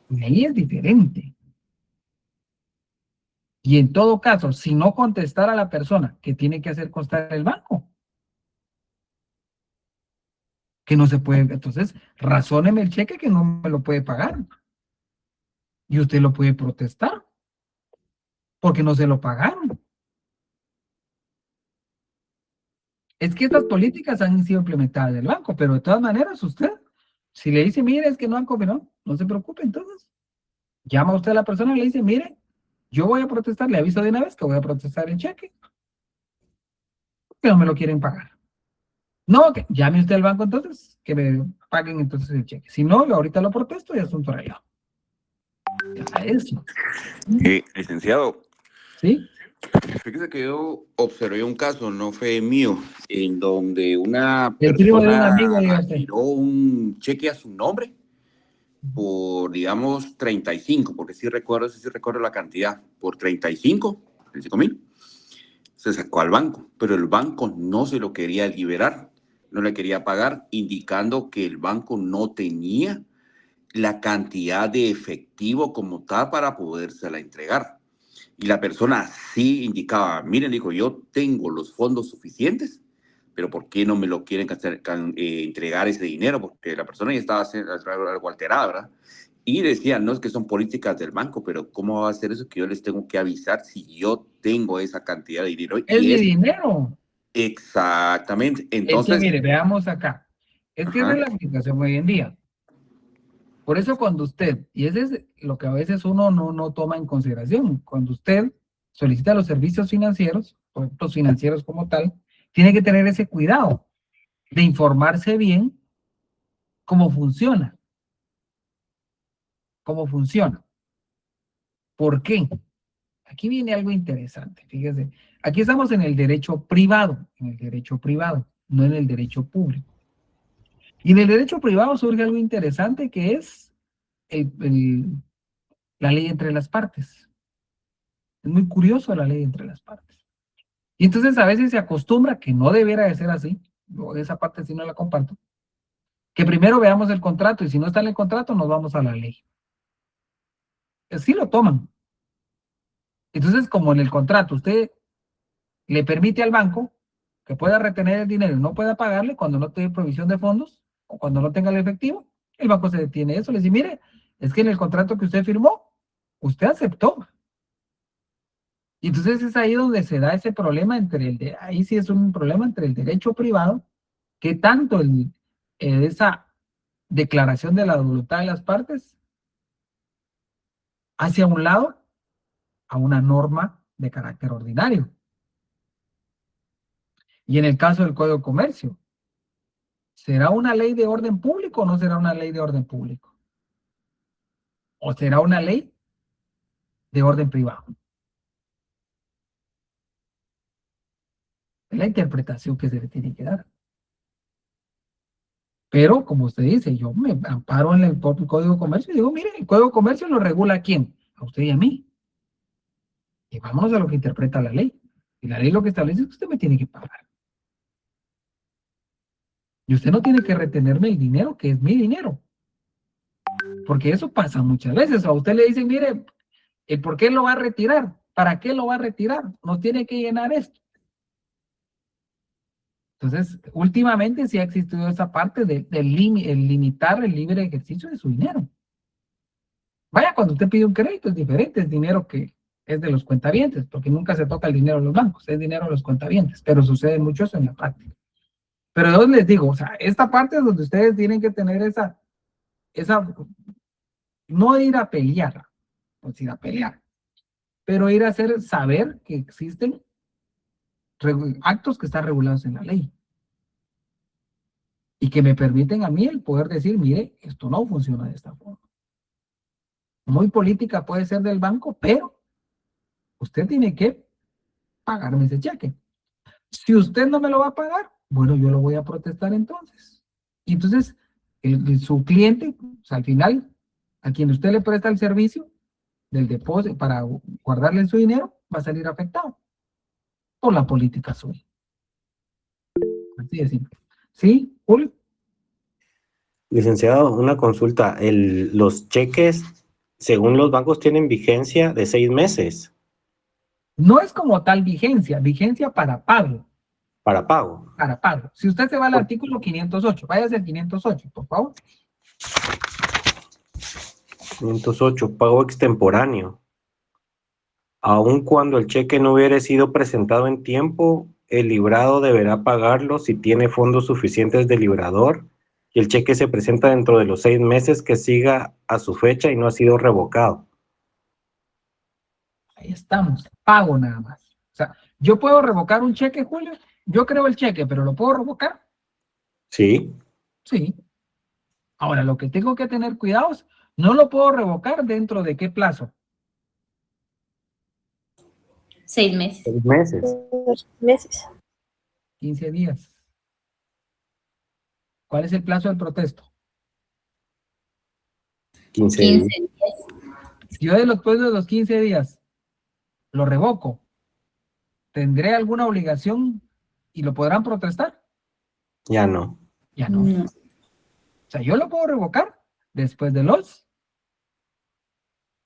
Speaker 2: Y ahí es diferente. Y en todo caso, si no contestara a la persona, ¿qué tiene que hacer constar el banco? Que no se puede, entonces, razóneme el cheque que no me lo puede pagar. Y usted lo puede protestar, porque no se lo pagaron. Es que estas políticas han sido implementadas del banco, pero de todas maneras usted, si le dice, mire, es que no han confirmado, no se preocupe, entonces, llama a usted a la persona y le dice, mire, yo voy a protestar, le aviso de una vez que voy a protestar el cheque, que no me lo quieren pagar. No, que llame usted al banco entonces, que me paguen entonces el cheque. Si no, yo ahorita lo protesto y asunto arreglado. Eso.
Speaker 11: Licenciado,
Speaker 2: ¿Sí?
Speaker 11: fíjese que yo observé un caso, no fue mío, en donde una
Speaker 2: El primo de un amigo,
Speaker 11: persona
Speaker 2: diga usted.
Speaker 11: giró un cheque a su nombre por, digamos, 35, porque sí recuerdo la cantidad, por 35,000, se sacó al banco, pero el banco no se lo quería liberar, no le quería pagar, indicando que el banco no tenía la cantidad de efectivo como tal para podérsela entregar. Y la persona sí indicaba, miren, dijo, yo tengo los fondos suficientes, pero ¿por qué no me lo quieren entregar ese dinero? Porque la persona ya estaba algo alterada, ¿verdad? Y decían, no, es que son políticas del banco, pero ¿cómo va a ser eso que yo les tengo que avisar si yo tengo esa cantidad de dinero?
Speaker 2: Es mi dinero.
Speaker 11: Exactamente.
Speaker 2: Es que,
Speaker 11: Entonces,
Speaker 2: mire, veamos acá. Es que esa
Speaker 11: ajá,
Speaker 2: es la aplicación hoy en día. Por eso cuando usted, y ese es lo que a veces uno no toma en consideración, cuando usted solicita los servicios financieros, productos financieros como tal, tiene que tener ese cuidado de informarse bien cómo funciona. ¿Cómo funciona? ¿Por qué? Aquí viene algo interesante, fíjese. Aquí estamos en el derecho privado, no en el derecho público. Y en el derecho privado surge algo interesante que es la ley entre las partes. Es muy curioso la ley entre las partes. Y entonces a veces se acostumbra, que no debiera de ser así, yo esa parte sí no la comparto, que primero veamos el contrato y si no está en el contrato nos vamos a la ley. Así lo toman. Entonces, como en el contrato usted le permite al banco que pueda retener el dinero y no pueda pagarle cuando no tenga provisión de fondos o cuando no tenga el efectivo, el banco se detiene eso, le dice, mire, es que en el contrato que usted firmó, usted aceptó. Y entonces es ahí donde se da ese problema ahí sí es un problema entre el derecho privado, que tanto esa declaración de la voluntad de las partes hacia un lado a una norma de carácter ordinario. Y en el caso del Código de Comercio, ¿será una ley de orden público o no será una ley de orden público? ¿O será una ley de orden privado? Es la interpretación que se le tiene que dar. Pero, como usted dice, yo me amparo en el propio Código de Comercio y digo, mire, el Código de Comercio lo regula ¿a quién? A usted y a mí. Y vámonos a lo que interpreta la ley. Y la ley lo que establece es que usted me tiene que pagar. Y usted no tiene que retenerme el dinero, que es mi dinero. Porque eso pasa muchas veces. A usted le dicen, mire, ¿por qué lo va a retirar? ¿Para qué lo va a retirar? Nos tiene que llenar esto. Entonces, últimamente sí ha existido esa parte de limitar el libre ejercicio de su dinero. Vaya, cuando usted pide un crédito es diferente, es dinero que es de los cuentavientes, porque nunca se toca el dinero de los bancos, es dinero de los cuentavientes, pero sucede mucho eso en la práctica. Pero yo les digo, o sea, esta parte es donde ustedes tienen que tener esa no ir a pelear, no ir a pelear, pero ir a saber que existen actos que están regulados en la ley y que me permiten a mí el poder decir, mire, esto no funciona de esta forma. Muy política puede ser del banco, pero usted tiene que pagarme ese cheque. Si usted no me lo va a pagar, bueno, yo lo voy a protestar entonces. Y entonces, su cliente, o sea, al final, a quien usted le presta el servicio del depósito para guardarle su dinero, va a salir afectado por la política suya. Así de simple. ¿Sí, Julio?
Speaker 12: Licenciado, una consulta. Los cheques, según los bancos, tienen vigencia de 6 meses.
Speaker 2: No es como tal vigencia para pago.
Speaker 12: Para pago.
Speaker 2: Para pago. Si usted se va al artículo 508, váyase al 508, por favor.
Speaker 12: 508, pago extemporáneo. Aun cuando el cheque no hubiera sido presentado en tiempo, el librado deberá pagarlo si tiene fondos suficientes del librador y el cheque se presenta dentro de los 6 meses que siga a su fecha y no ha sido revocado.
Speaker 2: Ahí estamos, pago nada más. O sea, ¿yo puedo revocar un cheque, Julio? Yo creo el cheque, pero ¿lo puedo revocar?
Speaker 12: Sí.
Speaker 2: Sí. Ahora, lo que tengo que tener cuidado es, no lo puedo revocar ¿dentro de qué plazo?
Speaker 5: 6 meses.
Speaker 12: 6 meses.
Speaker 2: 15 días. ¿Cuál es el plazo del protesto?
Speaker 12: 15
Speaker 5: 15
Speaker 12: días.
Speaker 5: días.
Speaker 2: Si yo después de los 15 días lo revoco, ¿tendré alguna obligación y lo podrán protestar?
Speaker 12: Ya no.
Speaker 2: Ya no.
Speaker 5: No.
Speaker 2: O sea, yo lo puedo revocar después de los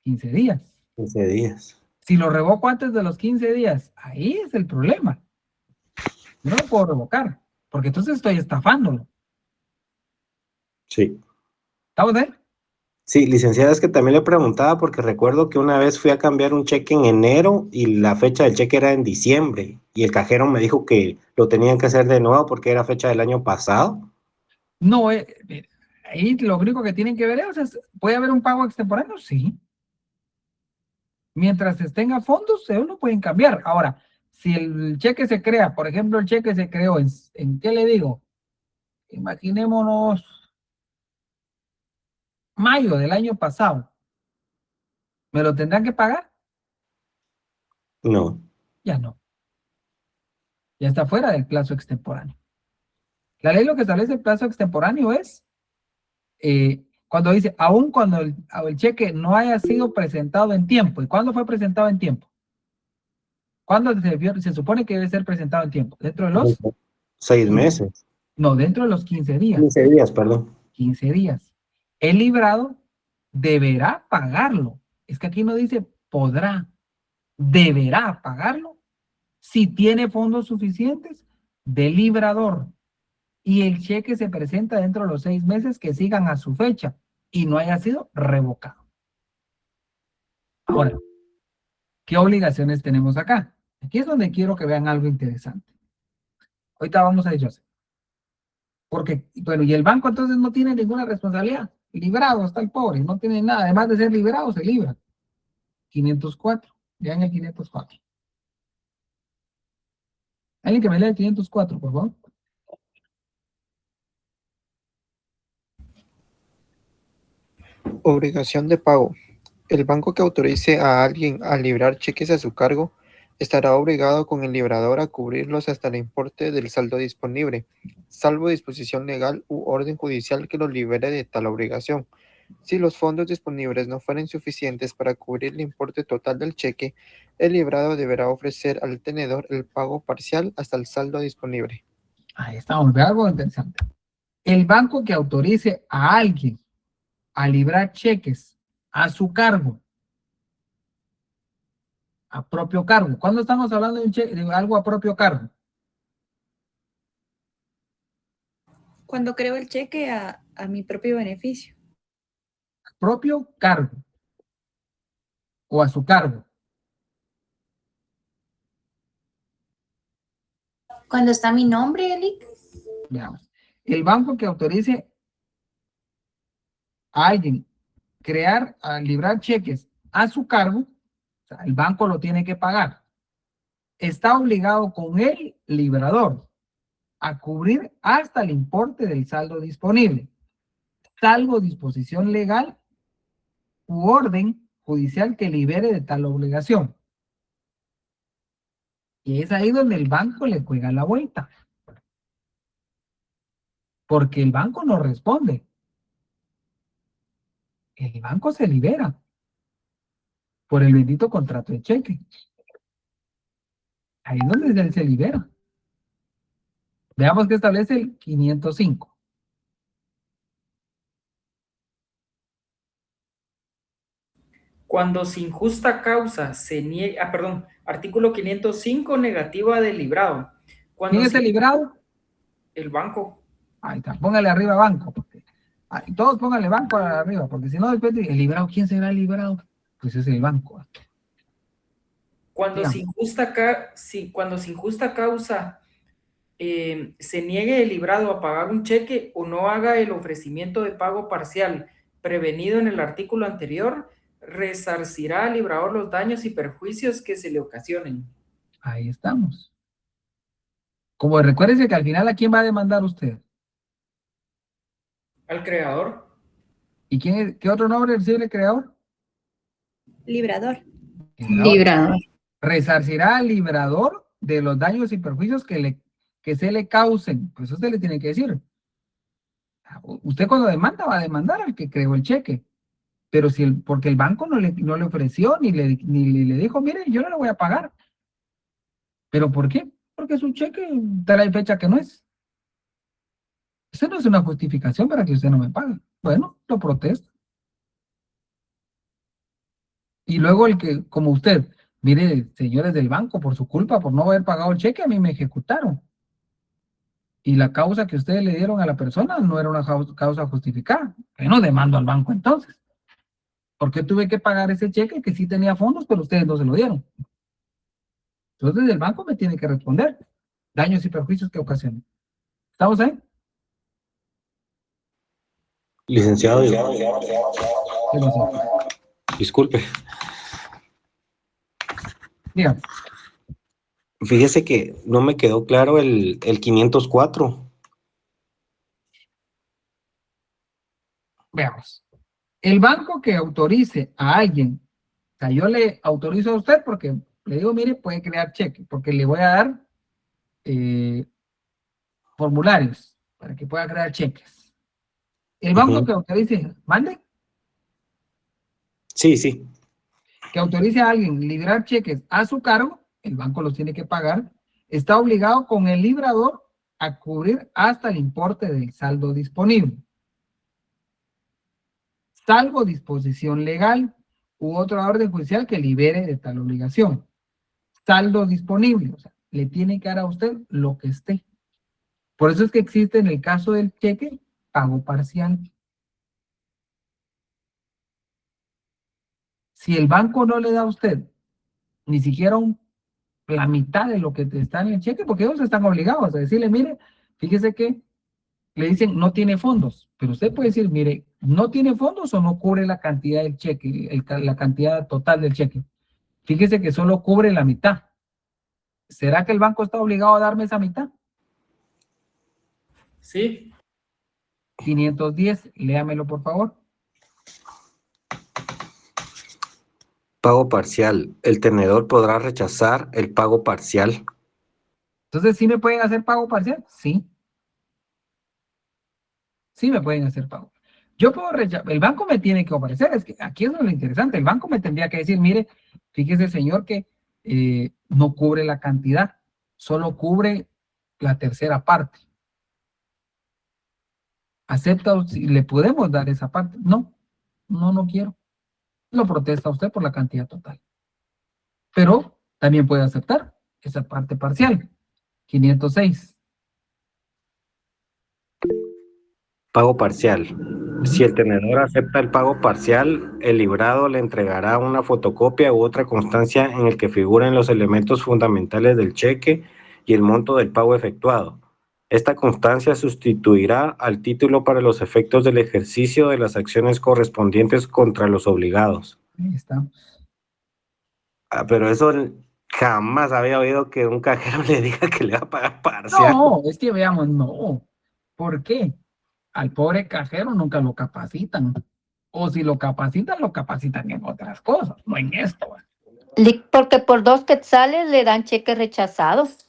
Speaker 2: 15 días.
Speaker 12: 15 días.
Speaker 2: Si lo revoco antes de los 15 días, ahí es el problema. Yo no lo puedo revocar, porque entonces estoy estafándolo.
Speaker 12: Sí.
Speaker 2: ¿Estamos de ahí?
Speaker 12: Sí, licenciada, es que también le preguntaba porque recuerdo que una vez fui a cambiar un cheque en enero y la fecha del cheque era en diciembre y el cajero me dijo que lo tenían que hacer de nuevo porque era fecha del año pasado.
Speaker 2: No, ahí lo único que tienen que ver es, ¿puede haber un pago extemporáneo? Sí. Mientras estén a fondos, ellos no pueden cambiar. Ahora, si el cheque se crea, por ejemplo, el cheque se creó ¿en qué le digo? Imaginémonos mayo del año pasado. ¿Me lo tendrán que pagar?
Speaker 12: No.
Speaker 2: Ya no. Ya está fuera del plazo extemporáneo. La ley lo que establece el plazo extemporáneo es cuando dice, aun cuando el cheque no haya sido presentado en tiempo. ¿Y cuándo fue presentado en tiempo? ¿Cuándo se supone que debe ser presentado en tiempo? ¿Dentro de los?
Speaker 12: 6 meses.
Speaker 2: No, dentro de los 15 días.
Speaker 12: 15 días, perdón.
Speaker 2: 15 días. El librado deberá pagarlo. Es que aquí no dice podrá. Deberá pagarlo si tiene fondos suficientes del librador y el cheque se presenta dentro de los 6 meses que sigan a su fecha y no haya sido revocado. Ahora, ¿qué obligaciones tenemos acá? Aquí es donde quiero que vean algo interesante. Ahorita vamos a ello. Porque, bueno, y el banco entonces no tiene ninguna responsabilidad. Librado está el pobre, no tiene nada. Además de ser librado, se libra. 504. Vean el 504. Alguien que me lea el 504, por favor.
Speaker 1: Obligación de pago. El banco que autorice a alguien a librar cheques a su cargo estará obligado con el librador a cubrirlos hasta el importe del saldo disponible, salvo disposición legal u orden judicial que lo libere de tal obligación. Si los fondos disponibles no fueren suficientes para cubrir el importe total del cheque, el librado deberá ofrecer al tenedor el pago parcial hasta el saldo disponible.
Speaker 2: Ahí estamos, ve algo interesante. El banco que autorice a alguien a librar cheques a su cargo, a propio cargo. ¿Cuándo estamos hablando de, de algo a propio cargo?
Speaker 3: Cuando creo el cheque a mi propio beneficio.
Speaker 2: Propio cargo o a su cargo.
Speaker 5: Cuando está mi nombre, Elic.
Speaker 2: Veamos. El banco que autorice a alguien a librar cheques a su cargo, o sea, el banco lo tiene que pagar, está obligado con el librador a cubrir hasta el importe del saldo disponible, salvo disposición legal u orden judicial que libere de tal obligación. Y es ahí donde el banco le juega la vuelta. Porque el banco no responde. El banco se libera por el bendito contrato de cheque. Ahí es donde él se libera. Veamos qué establece el 505.
Speaker 4: Cuando sin justa causa se niegue, artículo 505, negativa del librado. Cuando
Speaker 2: ¿Quién es el librado?
Speaker 4: El banco.
Speaker 2: Ahí está, póngale arriba banco. Todos póngale banco arriba, porque si no, después el librado, ¿quién será el librado? Pues es el banco.
Speaker 4: Cuando sin justa causa se niegue el librado a pagar un cheque o no haga el ofrecimiento de pago parcial prevenido en el artículo anterior, resarcirá al librador los daños y perjuicios que se le ocasionen.
Speaker 2: Ahí estamos. Como recuérdense que al final, ¿a quién va a demandar usted?
Speaker 4: Al creador.
Speaker 2: ¿Y qué otro nombre recibe el creador?
Speaker 3: Librador.
Speaker 7: Librador.
Speaker 2: Resarcirá al librador de los daños y perjuicios que se le causen. Pues eso usted le tiene que decir. Usted cuando demanda va a demandar al que creó el cheque. Pero porque el banco no le ofreció ni le dijo, mire, yo no le voy a pagar. ¿Pero por qué? Porque es un cheque trae fecha que no es. Eso no es una justificación para que usted no me pague. Bueno, lo protesta. Y luego como usted Mire, señores del banco, por su culpa, por no haber pagado el cheque, a mí me ejecutaron. Y la causa que ustedes le dieron a la persona no era una causa justificada. Bueno, demando al banco entonces. ¿Por qué tuve que pagar ese cheque que sí tenía fondos, pero ustedes no se lo dieron? Entonces el banco me tiene que responder daños y perjuicios que ocasionan. ¿Estamos ahí?
Speaker 12: Licenciado,
Speaker 2: ¿Qué pasó?
Speaker 12: disculpe.
Speaker 2: Dígame.
Speaker 12: Fíjese que no me quedó claro el 504.
Speaker 2: Veamos. El banco que autorice a alguien, o sea, yo le autorizo a usted porque le digo, mire, puede crear cheque, porque le voy a dar formularios para que pueda crear cheques. El banco que autorice, mande,
Speaker 12: Sí.
Speaker 2: que autorice a alguien librar cheques a su cargo, el banco los tiene que pagar, está obligado con el librador a cubrir hasta el importe del saldo disponible, salvo disposición legal u otra orden judicial que libere de tal obligación. Saldo disponible, o sea, le tiene que dar a usted lo que esté. Por eso es que existe en el caso del cheque pago parcial. Si el banco no le da a usted ni siquiera la mitad de lo que está en el cheque, porque ellos están obligados a decirle, mire, fíjese que le dicen no tiene fondos, pero usted puede decir, mire, no tiene fondos o no cubre la cantidad del cheque, la cantidad total del cheque. Fíjese que solo cubre la mitad. ¿Será que el banco está obligado a darme esa mitad?
Speaker 4: Sí.
Speaker 2: 510, léamelo por favor.
Speaker 12: Pago parcial. El tenedor podrá rechazar el pago parcial.
Speaker 2: Entonces, ¿sí me pueden hacer pago parcial? Sí. Sí me pueden hacer pago. Yo puedo rechazar, el banco me tiene que ofrecer, es que aquí es lo interesante, el banco me tendría que decir, mire, fíjese señor que no cubre la cantidad, solo cubre la tercera parte. ¿Acepta si le podemos dar esa parte? No quiero. Lo protesta usted por la cantidad total. Pero también puede aceptar esa parte parcial. 506.
Speaker 12: Pago parcial. Si el tenedor acepta el pago parcial, el librado le entregará una fotocopia u otra constancia en el que figuren los elementos fundamentales del cheque y el monto del pago efectuado. Esta constancia sustituirá al título para los efectos del ejercicio de las acciones correspondientes contra los obligados.
Speaker 2: Ahí estamos.
Speaker 12: Pero eso jamás había oído que un cajero le diga que le va a pagar parcial.
Speaker 2: No, es que veamos, no. ¿Por qué? Al pobre cajero nunca lo capacitan. O si lo capacitan en otras cosas, no en esto.
Speaker 10: Porque por 2 quetzales le dan cheques rechazados.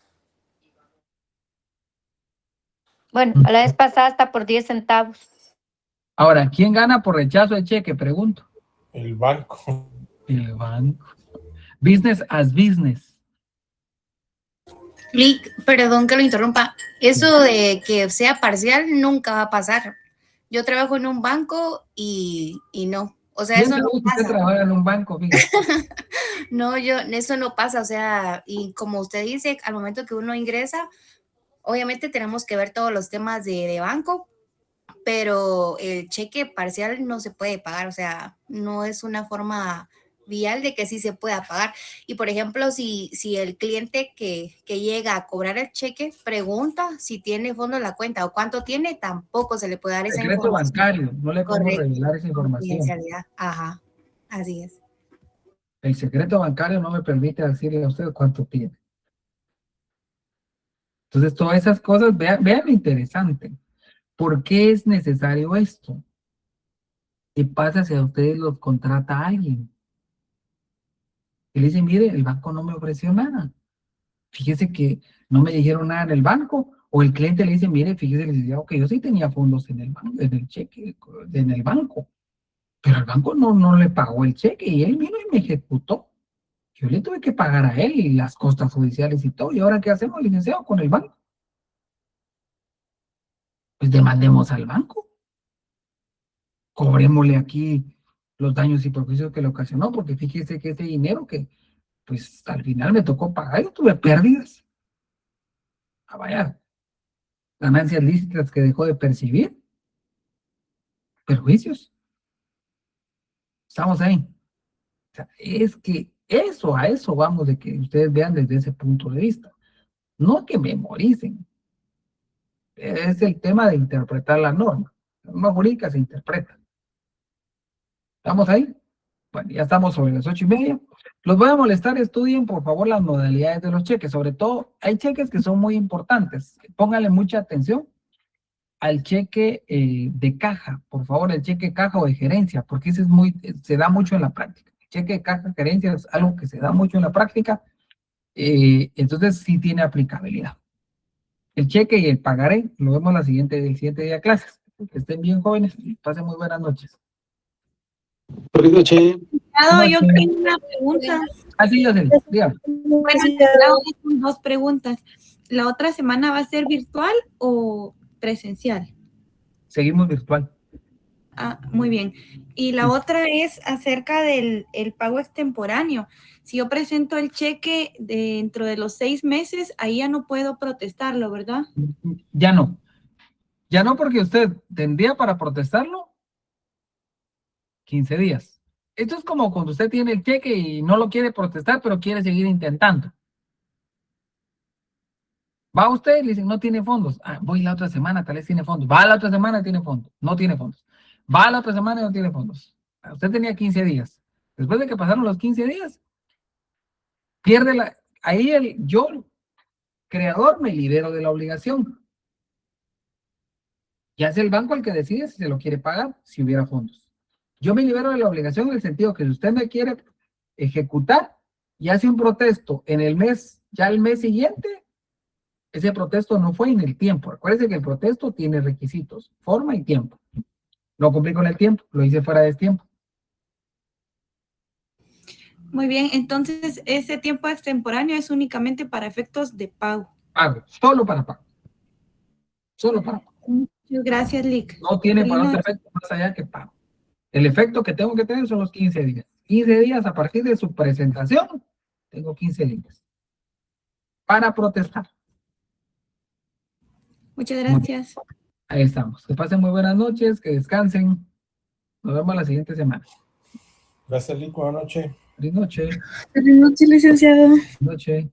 Speaker 10: Bueno, a la vez pasada hasta por 10 centavos.
Speaker 2: Ahora, ¿quién gana por rechazo de cheque? Pregunto.
Speaker 8: El banco.
Speaker 2: El banco. Business as business.
Speaker 5: Lick, perdón que lo interrumpa. Eso de que sea parcial nunca va a pasar. Yo trabajo en un banco y no. O sea, eso no pasa.
Speaker 2: Usted trabaja en un banco,
Speaker 5: No, eso no pasa. O sea, y como usted dice, al momento que uno ingresa, obviamente tenemos que ver todos los temas de banco, pero el cheque parcial no se puede pagar. O sea, no es una forma vial de que sí se pueda pagar. Y por ejemplo, si el cliente que llega a cobrar el cheque pregunta si tiene fondo en la cuenta o cuánto tiene, tampoco se le puede dar esa información.
Speaker 2: Secreto bancario, no le podemos revelar esa información.
Speaker 5: Ajá, así es.
Speaker 2: El secreto bancario no me permite decirle a usted cuánto tiene. Entonces, todas esas cosas, vean lo interesante. ¿Por qué es necesario esto? ¿Qué pasa si a ustedes los contrata alguien? Y le dicen, mire, el banco no me ofreció nada. Fíjese que no me dijeron nada en el banco. O el cliente le dice, mire, fíjese, licenciado, que yo sí tenía fondos en el banco, en el cheque, en el banco. Pero el banco no le pagó el cheque y él vino y me ejecutó. Yo le tuve que pagar a él y las costas judiciales y todo. ¿Y ahora qué hacemos, licenciado, con el banco? Pues demandemos al banco. Cobrémosle aquí los daños y perjuicios que le ocasionó, porque fíjese que ese dinero que pues al final me tocó pagar, yo tuve pérdidas. Ah, vaya, ganancias lícitas que dejó de percibir, perjuicios. Estamos ahí. O sea, es que a eso vamos, de que ustedes vean desde ese punto de vista. No que memoricen. Es el tema de interpretar la norma. La norma jurídica se interpreta. ¿Estamos ahí? Bueno, ya estamos sobre las 8:30. Los voy a molestar, estudien por favor las modalidades de los cheques. Sobre todo, hay cheques que son muy importantes. Pónganle mucha atención al cheque de caja, por favor, el cheque de caja o de gerencia, porque ese se da mucho en la práctica. El cheque de caja, gerencia es algo que se da mucho en la práctica, entonces sí tiene aplicabilidad. El cheque y el pagaré, lo vemos el siguiente día de clases. Que estén bien, jóvenes, y pasen muy buenas noches.
Speaker 8: Buenas noches.
Speaker 3: Yo tengo una pregunta.
Speaker 2: Así yo sé, dígame.
Speaker 3: Bueno, son 2 preguntas. ¿La otra semana va a ser virtual o presencial?
Speaker 2: Seguimos virtual.
Speaker 3: Ah, muy bien. Y la otra es acerca del pago extemporáneo. Si yo presento el cheque dentro de los 6 meses, ahí ya no puedo protestarlo, ¿verdad?
Speaker 2: Ya no. Ya no, porque usted tendría para protestarlo 15 días. Esto es como cuando usted tiene el cheque y no lo quiere protestar, pero quiere seguir intentando. Va usted y le dicen, no tiene fondos. Ah, voy la otra semana, tal vez tiene fondos. Va la otra semana, tiene fondos. No tiene fondos. Va la otra semana y no tiene fondos. Usted tenía 15 días. Después de que pasaron los 15 días, pierde ahí yo, creador, me libero de la obligación. Ya es el banco el que decide si se lo quiere pagar, si hubiera fondos. Yo me libero de la obligación en el sentido que si usted me quiere ejecutar y hace un protesto en el mes, ya el mes siguiente, ese protesto no fue en el tiempo. Recuerde que el protesto tiene requisitos, forma y tiempo. No cumplí con el tiempo, lo hice fuera de tiempo.
Speaker 3: Muy bien, entonces ese tiempo extemporáneo es únicamente para efectos de pago.
Speaker 2: Pago, solo para pago. Solo para pago.
Speaker 3: Muchas gracias, Lick.
Speaker 2: No tiene para otro efecto más allá que pago. El efecto que tengo que tener son los 15 días. 15 días a partir de su presentación, tengo 15 días para protestar.
Speaker 3: Muchas gracias.
Speaker 2: Ahí estamos. Que pasen muy buenas noches, que descansen. Nos vemos la siguiente semana.
Speaker 8: Gracias, Lick. Buenas noches.
Speaker 2: Buenas noches.
Speaker 6: Buenas noches, licenciado.
Speaker 2: Buenas noches.